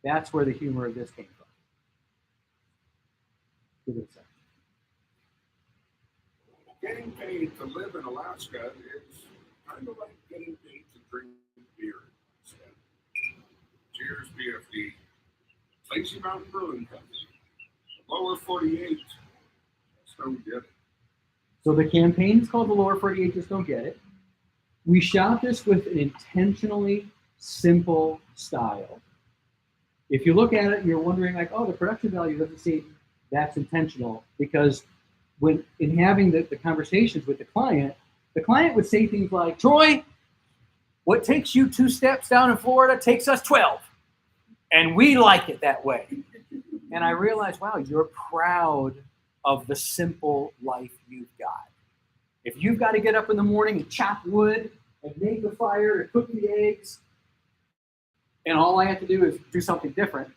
That's where the humor of this came from. Give it a second. Getting paid to live in Alaska is kind of like getting paid to drink beer instead. Cheers, BFD. Lazy Mountain Brewing Company. Lower 48. Just don't get it. So the campaign is called The Lower 48 Just Don't Get It. We shot this with an intentionally simple style. If you look at it and you're wondering like, oh, the production value doesn't seem, that's intentional because when in having the conversations with the client would say things like, Troy, what takes you 2 steps down in Florida takes us 12. And we like it that way. And I realized, wow, you're proud of the simple life you've got. If you've got to get up in the morning and chop wood and make the fire and cook the eggs, and all I have to do is do something different,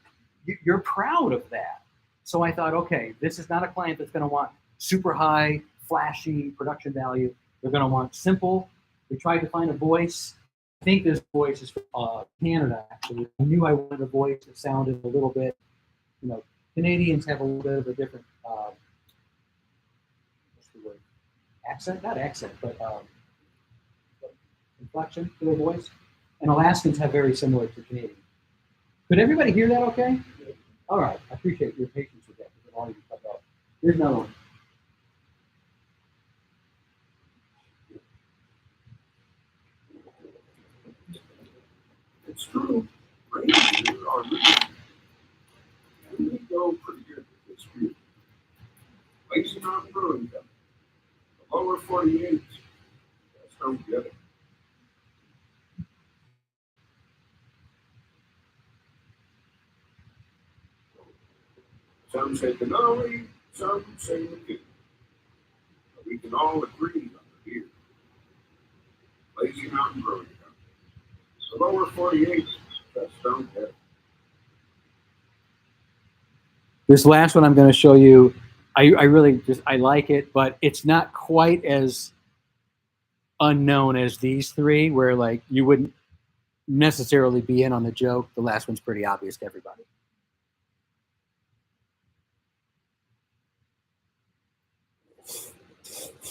you're proud of that. So I thought, okay, this is not a client that's going to want super high, flashy production value. They're going to want simple. We tried to find a voice. I think this voice is from Canada, actually. I knew I wanted a voice that sounded a little bit, Canadians have a little bit of a different, what's the word? Accent? Not accent, but inflection to their voice. And Alaskans have very similar to Canadian. Could everybody hear that okay? All right, I appreciate your patience with that because it already cut out. Here's another one. It's true. Reindeer are really, and they go pretty good with this view. Lazy Mountain Brewing Company. The Lower 48. Just don't get it. Some say cannoli, some say McKinney. But we can all agree on the beer. Lazy Mountain Brewing Company. The Lower 48. Just don't get it. This last one I'm going to show you, I really I like it, but it's not quite as unknown as these three, where like you wouldn't necessarily be in on the joke. The last one's pretty obvious to everybody.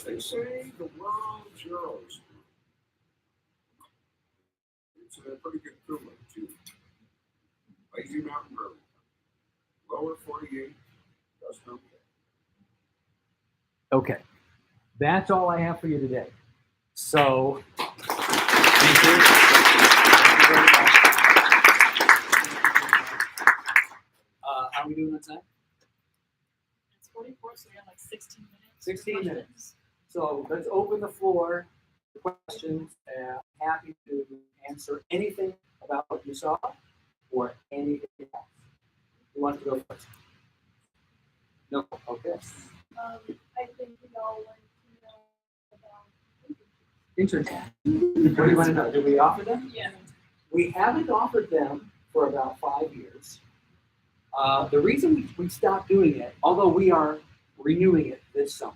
They say the world's your oyster. It's a pretty good cooler, too. Lazy Mountain Brewing. Lower 48. Just don't get it. Okay, that's all I have for you today. So, thank you. How are we doing on time? It's 44, so we have like 16 minutes. 16 minutes. So let's open the floor for questions. Happy to answer. answer anything about what you saw or anything else. Who wants to go first? No, okay. I think we all want to know about Internship. What do you want to know? Did we offer them? Yeah. We haven't offered them for about 5 years. The reason we stopped doing it, although we are renewing it this summer.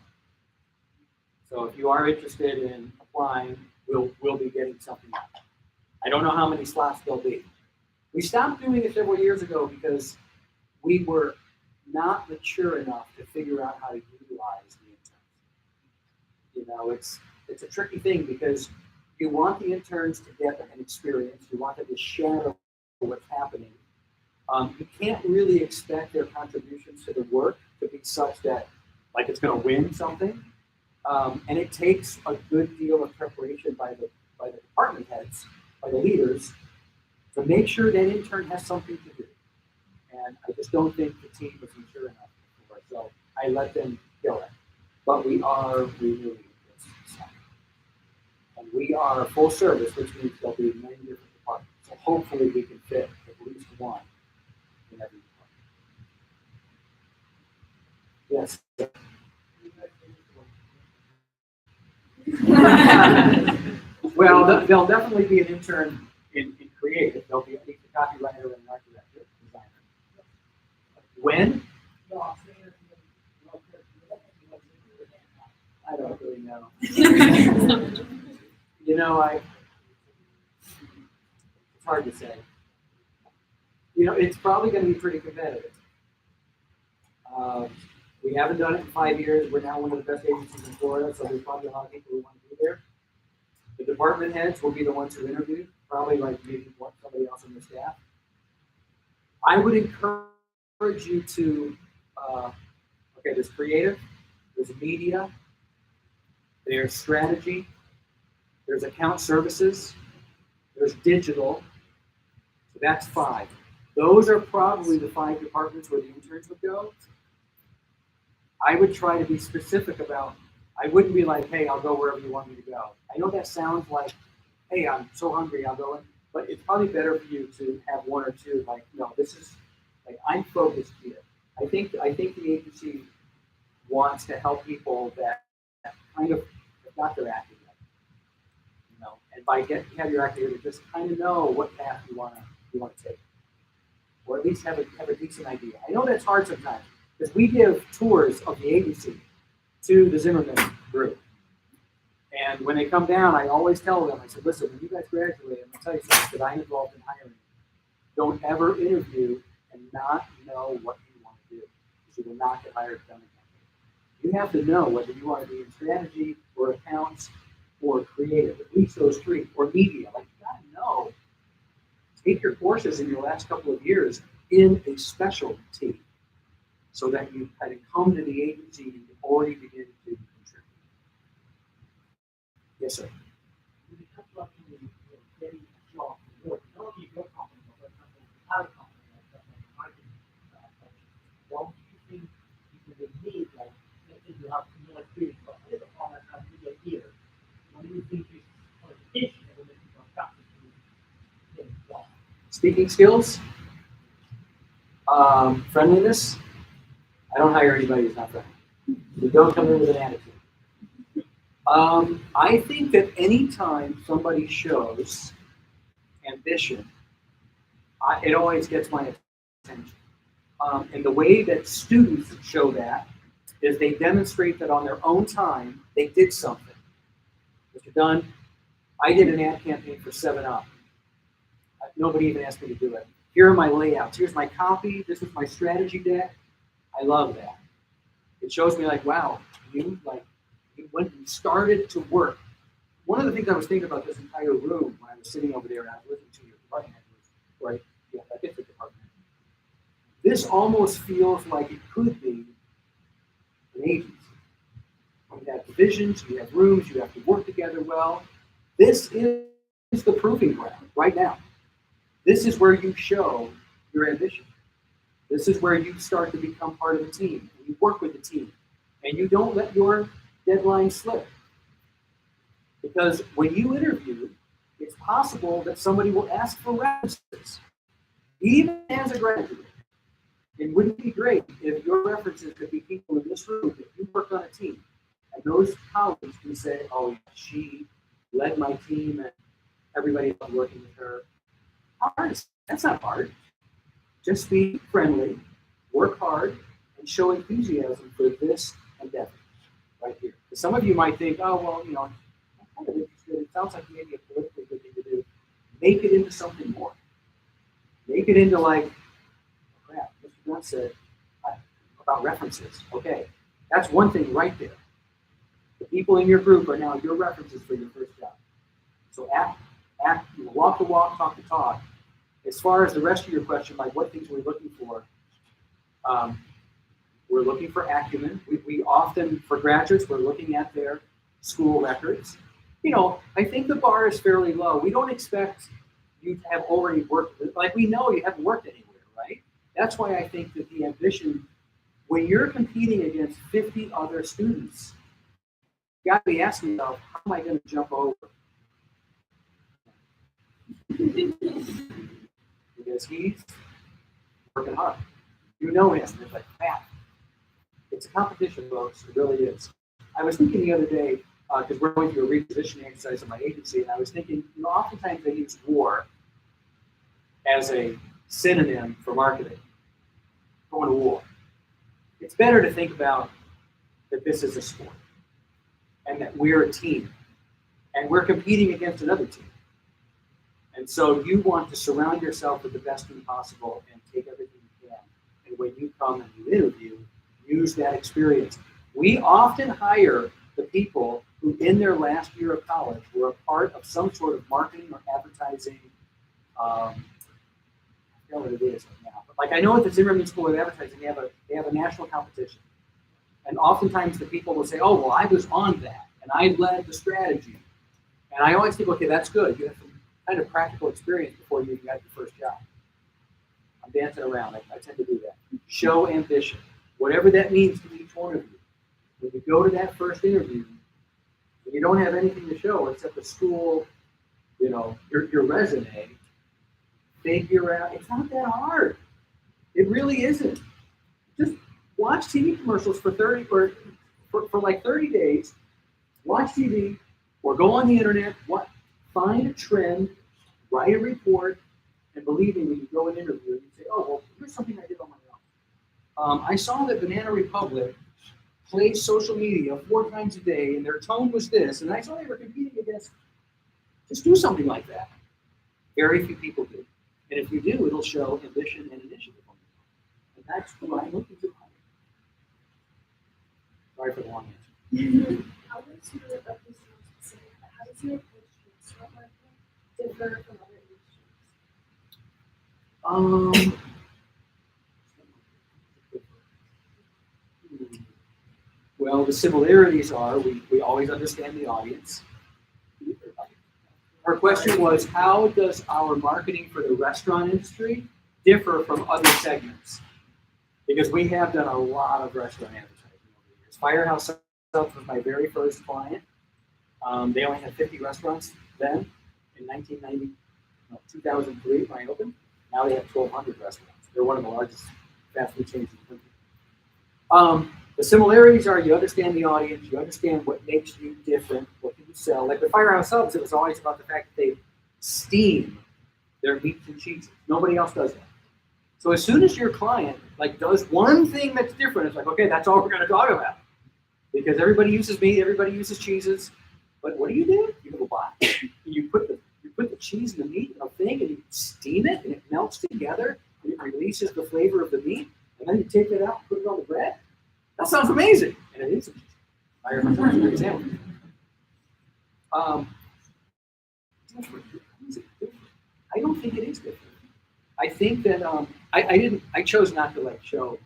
So if you are interested in applying, we'll be getting something up. I don't know how many slots there'll be. We stopped doing it several years ago because we were not mature enough to figure out how to utilize the interns. You know, it's a tricky thing because you want the interns to get an experience. You want them to shadow what's happening. You can't really expect their contributions to the work to be such that, like, it's going to win something. And it takes a good deal of preparation by the department heads, by the leaders, to make sure that intern has something to do. And I just don't think the team was mature enough before, so I let them kill it. But we are renewing this summer. And we are full service, which means there'll be many different departments. So hopefully we can fit at least one in every department. Yes. Well, there'll definitely be an intern in creative. There'll be a copywriter and an art director, designer. When? I don't really know. You know, it's hard to say. You know, it's probably going to be pretty competitive. We haven't done it in 5 years. We're now one of the best agencies in Florida, so there's probably a lot of people who want to be there. The department heads will be the ones who interview, probably like maybe somebody else on the staff. I would encourage you to, okay, there's creative, there's media, there's strategy, there's account services, there's digital, so that's 5. Those are probably the 5 departments where the interns would go. I would try to be specific about, I wouldn't be like, hey, I'll go wherever you want me to go. I know that sounds like, hey, I'm so hungry, I'll go in. But it's probably better for you to have 1 or 2, like, no, this is, like, I'm focused here. I think the agency wants to help people that kind of have got their act together. You know, and by have your act together, just kind of know what path you want to take. Or at least have a decent idea. I know that's hard sometimes, because we give tours of the agency to the Zimmerman group. And when they come down, I always tell them, I said, listen, when you guys graduate, I'm going to tell you something that I'm involved in hiring. Don't ever interview and not know what you want to do, because you will not get hired at Dunn & Company. You have to know whether you want to be in strategy or accounts or creative, at least those 3, or media. Like, you got to know. Take your courses in your last couple of years in a specialty so that you kind of come to the agency and you already begin to contribute. Yes, sir. Speaking skills, friendliness. I don't hire anybody who's not friendly. You don't come in with an attitude. I think that anytime somebody shows ambition, it always gets my attention. And the way that students show that is they demonstrate that on their own time, they did something. Mr. Dunn, I did an ad campaign for 7-Up. Nobody even asked me to do it. Here are my layouts. Here's my copy. This is my strategy deck. I love that. It shows me like, wow, you when you started to work. One of the things I was thinking about this entire room when I was sitting over there and I was listening to your department head was, right? Yeah, I guess the department. This almost feels like it could be an agency. You have divisions, you have rooms, you have to work together well. This is the proving ground right now. This is where you show your ambition. This is where you start to become part of the team. And you work with the team. And you don't let your deadline slip. Because when you interview, it's possible that somebody will ask for references, even as a graduate. It wouldn't be great if your references could be people in this room that you worked on a team, and those colleagues can say, "Oh, she led my team, and everybody was working with her." Hard. That's not hard. Just be friendly, work hard, and show enthusiasm for this endeavor right here. Some of you might think, "Oh, well, you know, I'm kind of interested. It sounds like maybe a politically good thing to do." Make it into something more. Make it into like, crap, Mr. Dunn said about references. Okay, that's one thing right there. The people in your group are now your references for your first job. So walk the walk, talk the talk. As far as the rest of your question, like what things we're looking for, we're looking for acumen. We often, for graduates, we're looking at their school records. You know, I think the bar is fairly low. We don't expect you to have already worked, like we know you haven't worked anywhere, right? That's why I think that the ambition, when you're competing against 50 other students, you got to be asking yourself, how am I going to jump over? Because he's working hard. You know him. It's like, man, it's a competition, folks. It really is. I was thinking the other day, because we're going through a repositioning exercise in my agency, and I was thinking, you know, oftentimes they use war as a synonym for marketing. Going to war. It's better to think about that this is a sport, and that we're a team, and we're competing against another team. And so you want to surround yourself with the best team possible and take everything you can. And when you come and you interview, use that experience. We often hire the people who in their last year of college were a part of some sort of marketing or advertising, I don't know what it is right now. But like I know at the Zimmerman School of Advertising, they have a national competition. And oftentimes the people will say, "Oh, well, I was on that and I led the strategy." And I always think, okay, that's good. You have some kind of practical experience before you got your first job. I'm dancing around. I tend to do that. Show ambition, whatever that means to each one of you. When you go to that first interview, and you don't have anything to show except a school, you know, your resume, figure out, it's not that hard. It really isn't. Just watch TV commercials for like 30 days, watch TV, or go on the internet, find a trend, write a report, and believe me, when you go and interview, you say, "Oh, well, here's something I did on my own. I saw that Banana Republic plays social media 4 times a day, and their tone was this, and I saw they were competing against." Just do something like that. Very few people do. And if you do, it'll show ambition and initiative. And that's what I'm looking for. Sorry for the long answer. How does your approach to restaurant marketing differ from other industries? Well, the similarities are we always understand the audience. Our question was, how does our marketing for the restaurant industry differ from other segments? Because we have done a lot of restaurant advertising over the years. Firehouse Subs was my very first client. They only had 50 restaurants then in 2003 when I opened. Now they have 1,200 restaurants. They're one of the largest fast food chains in the country. The similarities are you understand the audience, you understand what makes you different, what can you sell. Like the Firehouse Subs, it was always about the fact that they steam their meats and cheeses. Nobody else does that. So as soon as your client does one thing that's different, it's like, okay, that's all we're going to talk about. Because everybody uses meat, everybody uses cheeses. But what do? You go buy. You put the cheese and the meat in a thing and you steam it and it melts together and it releases the flavor of the meat, and then you take it out and put it on the bread. That sounds amazing. And it is amazing. I remember that's a great example. I don't think it is different. I think that I chose not to show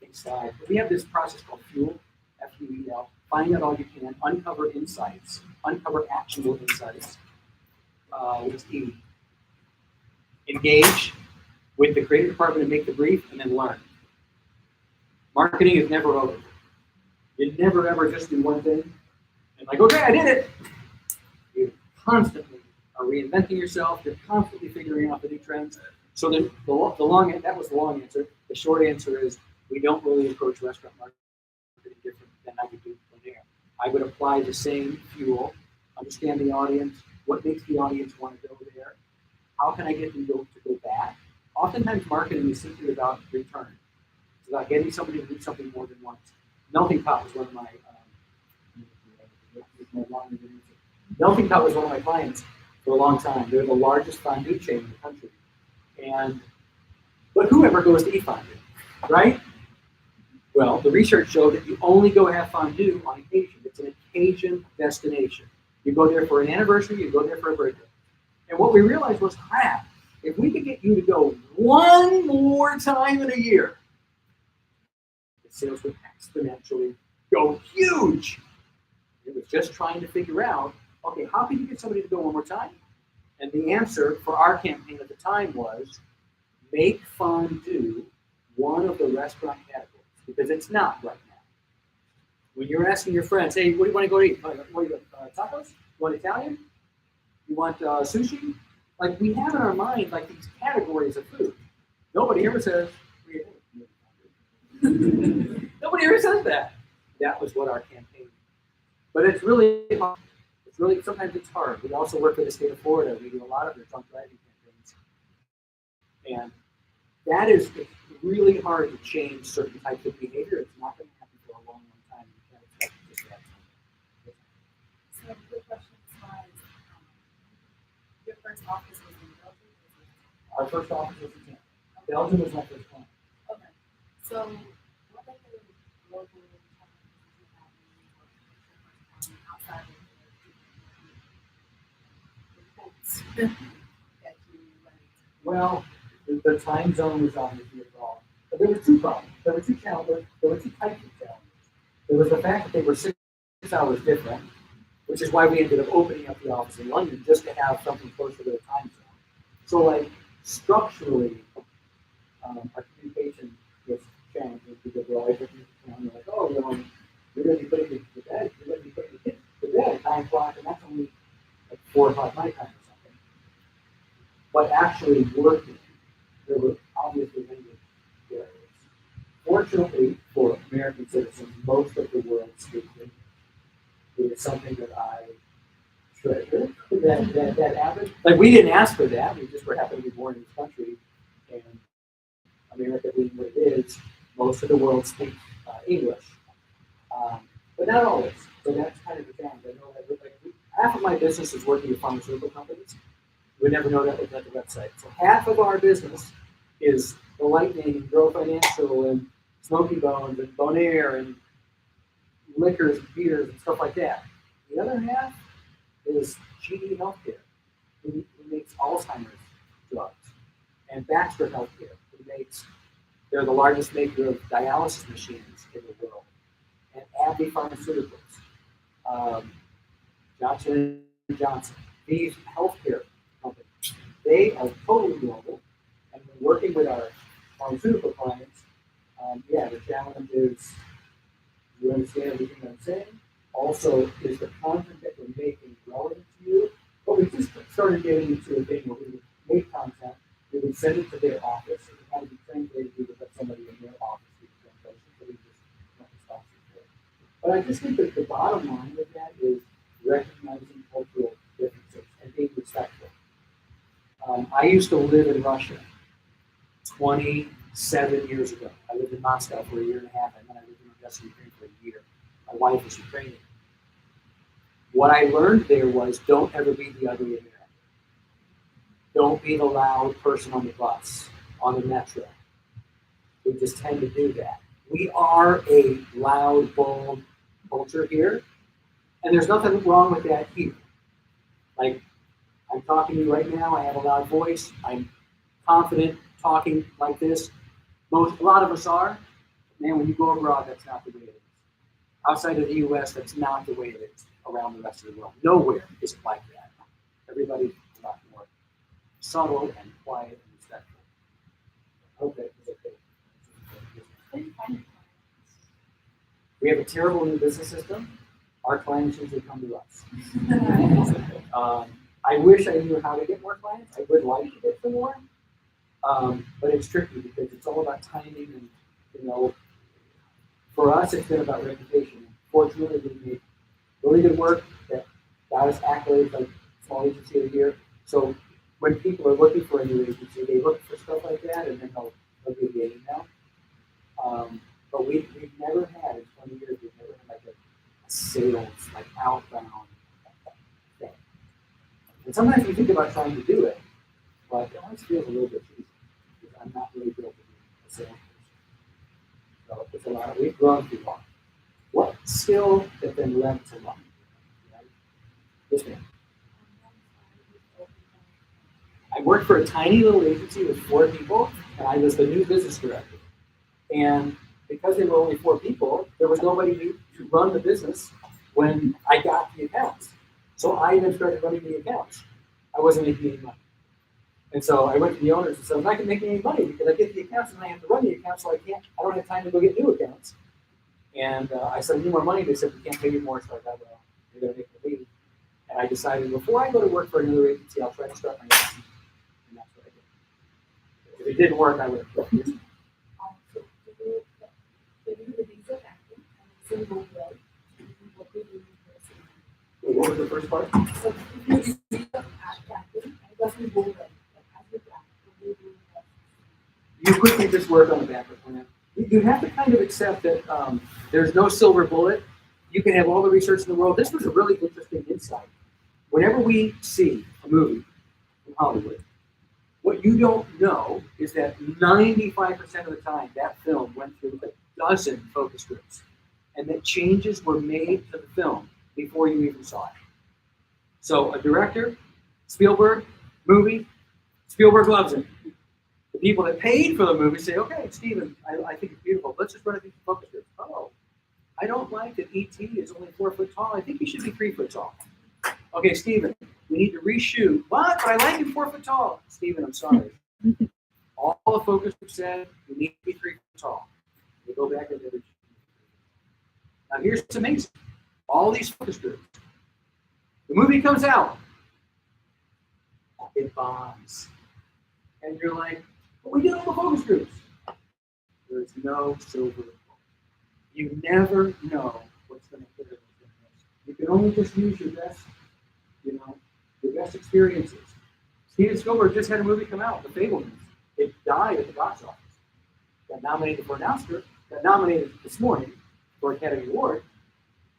inside. We have this process called FUEL, F-U-E-L. Find out all you can, uncover insights, uncover actionable insights. What is E? Engage with the creative department and make the brief, and then learn. Marketing is never over. You never ever just do one thing and okay, I did it. You constantly are reinventing yourself. You're constantly figuring out the new trends. So that was the long answer. The short answer is we don't really approach restaurant marketing different than I would do from there. I would apply the same fuel, understand the audience, what makes the audience want to go there, how can I get them to go back. Oftentimes marketing is simply about return. It's about getting somebody to do something more than once. Melting Pot was one of my clients for a long time. They're the largest fondue chain in the country. But whoever goes to eat fondue, right? Well, the research showed that you only go have fondue on occasion. It's an occasion destination. You go there for an anniversary, you go there for a birthday. And what we realized was, crap, if we could get you to go one more time in a year, the sales would exponentially go huge. It was just trying to figure out, okay, how can you get somebody to go one more time? And the answer for our campaign at the time was, make fondue one of the restaurant categories, because it's not right now. When you're asking your friends, hey, what do you want to go to eat? What do you want, tacos? You want Italian? You want sushi? Like, we have in our mind like these categories of food. Nobody ever says, nobody ever says that. That was what our campaign. But it's really hard. Sometimes it's hard. We also work for the state of Florida. We do a lot of their drunk driving campaigns. And that is really hard to change certain types of behavior. It's not going to happen for a long, long time. You can't expect it just that. So the question was, your first office was in Belgium? Our first office was in Tampa. Belgium was my first one. Okay. So what are the local outside of the that you Well, the time zone was obviously wrong. But there were two problems. There were two challenges. There were two types of challenges. There was the fact that they were 6 hours different, which is why we ended up opening up the office in London, just to have something closer to the time zone. So, like, structurally, our communication was challenging because we're always looking at like, oh, you're going to be putting the bed, you're going to be putting the kids to bed at 9 o'clock, and that's only like 4 or 5 night time or something. But actually working, there were obviously language barriers. Fortunately for American citizens, most of the world speaks English. It is something that I treasure. That happened. Like, we didn't ask for that. We just were happy to be born in this country, and America being what it is, most of the world speaks English, but not always. So that's kind of the challenge. I know that half of my business is working with pharmaceutical companies. You would never know that looking at the website. So half of our business is the Lightning and Grow Financial and Smoky Bones and Bonaire and liquors and beers and stuff like that. The other half is GE Healthcare, who makes Alzheimer's drugs, and Baxter Healthcare, they're the largest maker of dialysis machines in the world, and AbbVie Pharmaceuticals, Johnson & Johnson. These healthcare companies, they are totally global, and we're working with our pharmaceutical clients. The challenge is, you understand everything I'm saying? Also, is the content that we're making relevant to you? But we just started getting into a thing where we would make content, we would send it to their office, it would have to be translated, we would let somebody in their office do the translation, so we just weren't responsible for it. But I just think that the bottom line of that is recognizing cultural differences and being respectful. I used to live in Russia 27 years ago. I lived in Moscow for a year and a half, and then I lived in Odessa, Ukraine for a year. My wife is Ukrainian. What I learned there was, don't ever be the ugly American. Don't be the loud person on the bus, on the metro. We just tend to do that. We are a loud, bold culture here, and there's nothing wrong with that here. Like, I'm talking to you right now, I have a loud voice, I'm confident talking like this. A lot of us are. Man, when you go abroad, that's not the way it is. Outside of the US, that's not the way it is around the rest of the world. Nowhere is it like that. Everybody's a lot more subtle and quiet and respectful. I hope that was okay. We have a terrible new business system. Our clients usually come to us. I wish I knew how to get more clients. I would like to get some more, but it's tricky because it's all about timing and, you know, for us, it's been about reputation. Fortunately, we made really good work that got us accolades like Small Agency of the Year. So when people are looking for a new agency, they look for stuff like that, and then they'll give you an email. But we've never had, in 20 years, we've never had like a sales, like outbound thing. And sometimes we think about trying to do it, but it always feels a little bit easy because I'm not really built to be a salesperson. So it's a lot. We've grown too long. What skill that then led to luck? Right? Yes, ma'am. I worked for a tiny little agency with 4 people, and I was the new business director. And because there were only 4 people, there was nobody to run the business when I got the accounts. So I then started running the accounts. I wasn't making any money. And so I went to the owners and said, I'm not going to make any money because I get the accounts and I have to run the accounts, so I don't have time to go get new accounts. And I said, I need more money. They said, we can't pay you more. So I thought, well, you're going to make the lead. And I decided before I go to work for another agency, I'll try to start my own. And that's what I did. If it didn't work, I would have quit. What was the first part? You quickly just work on the backup plan. You have to kind of accept that there's no silver bullet. You can have all the research in the world. This was a really interesting insight. Whenever we see a movie from Hollywood, what you don't know is that 95% of the time that film went through a dozen focus groups, and that changes were made to the film before you even saw it. So a director, Spielberg, movie, Spielberg loves it. The people that paid for the movie say, okay, Steven, I think it's beautiful. Let's just run it through the focus group. Oh, I don't like that E.T. is only 4 foot tall. I think he should be 3 foot tall. Okay, Steven, we need to reshoot. What? But I like him 4 foot tall. Steven, I'm sorry. All the focus group said, you need to be 3 foot tall. We go back and reshoot. Now here's what's amazing. All these focus groups. The movie comes out. It bombs. And you're like, but we did all the focus groups. There's no silver bullet. You never know what's going to hit or what's going to miss. You can only just use your best, your best experiences. Steven Spielberg just had a movie come out, The Fabelmans. It died at the box office. Got nominated for an Oscar. Got nominated this morning for Academy Award,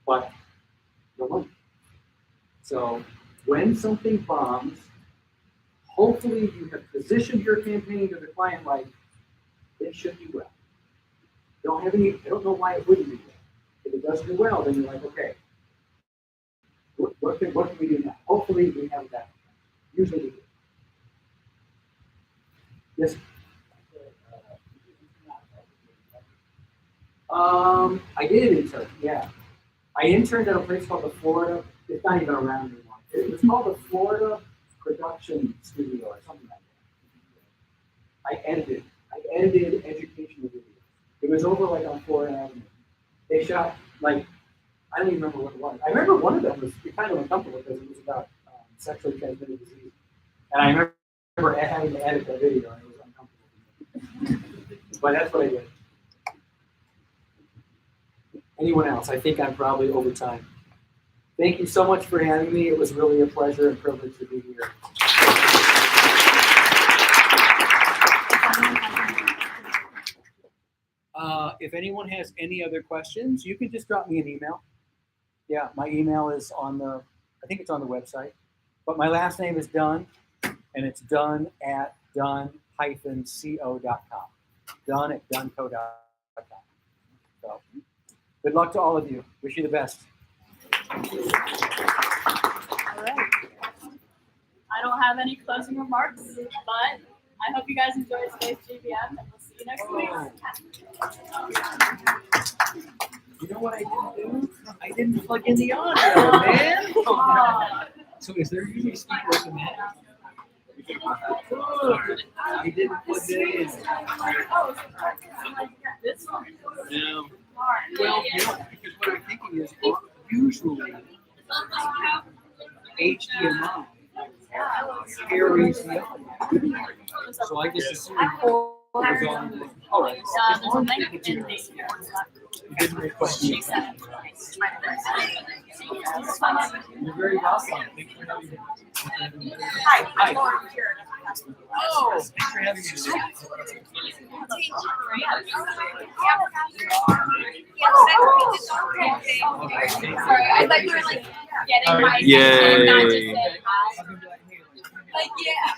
but no money. So when something bombs, hopefully you have positioned your campaign to the client like they should do well. I don't know why it wouldn't do well. If it doesn't do well, then you're like, okay, what can we do now? Hopefully we have that. Usually we do. Yes. I did intern, yeah. I interned at a place called the Florida, it's not even around anymore. It was called the Florida Production Studio or something like that. I edited educational videos. It was over like on Florida Avenue. They shot like, I don't even remember what it was. I remember one of them was kind of uncomfortable because it was about sexually transmitted disease. And I remember having to edit that video and it was uncomfortable. But that's what I did. Anyone else? I think I'm probably over time. Thank you so much for having me. It was really a pleasure and privilege to be here. If anyone has any other questions, you can just drop me an email. Yeah, my email is on I think it's on the website. But my last name is Dunn, and it's Dunn at Dunn-co.com. Dunn at Dunn-co.com. So, good luck to all of you. Wish you the best. All right. I don't have any closing remarks, but I hope you guys enjoyed today's GBM, and we'll see you next week. You know what I didn't do? I didn't plug in the audio, man. So is there usually speakers in that? I didn't plug it in. No. Well, because what I'm thinking is usually HDMI carries me on. So I just assumed it was all right. There's a link in the You didn't request me. She said. You're very welcome. Thanks for having me. Hi, Hi. I'm Lauren here. Oh, thanks for having me today. Sorry, I thought you were like getting my Yay. attention, not just saying hi. Like, yeah.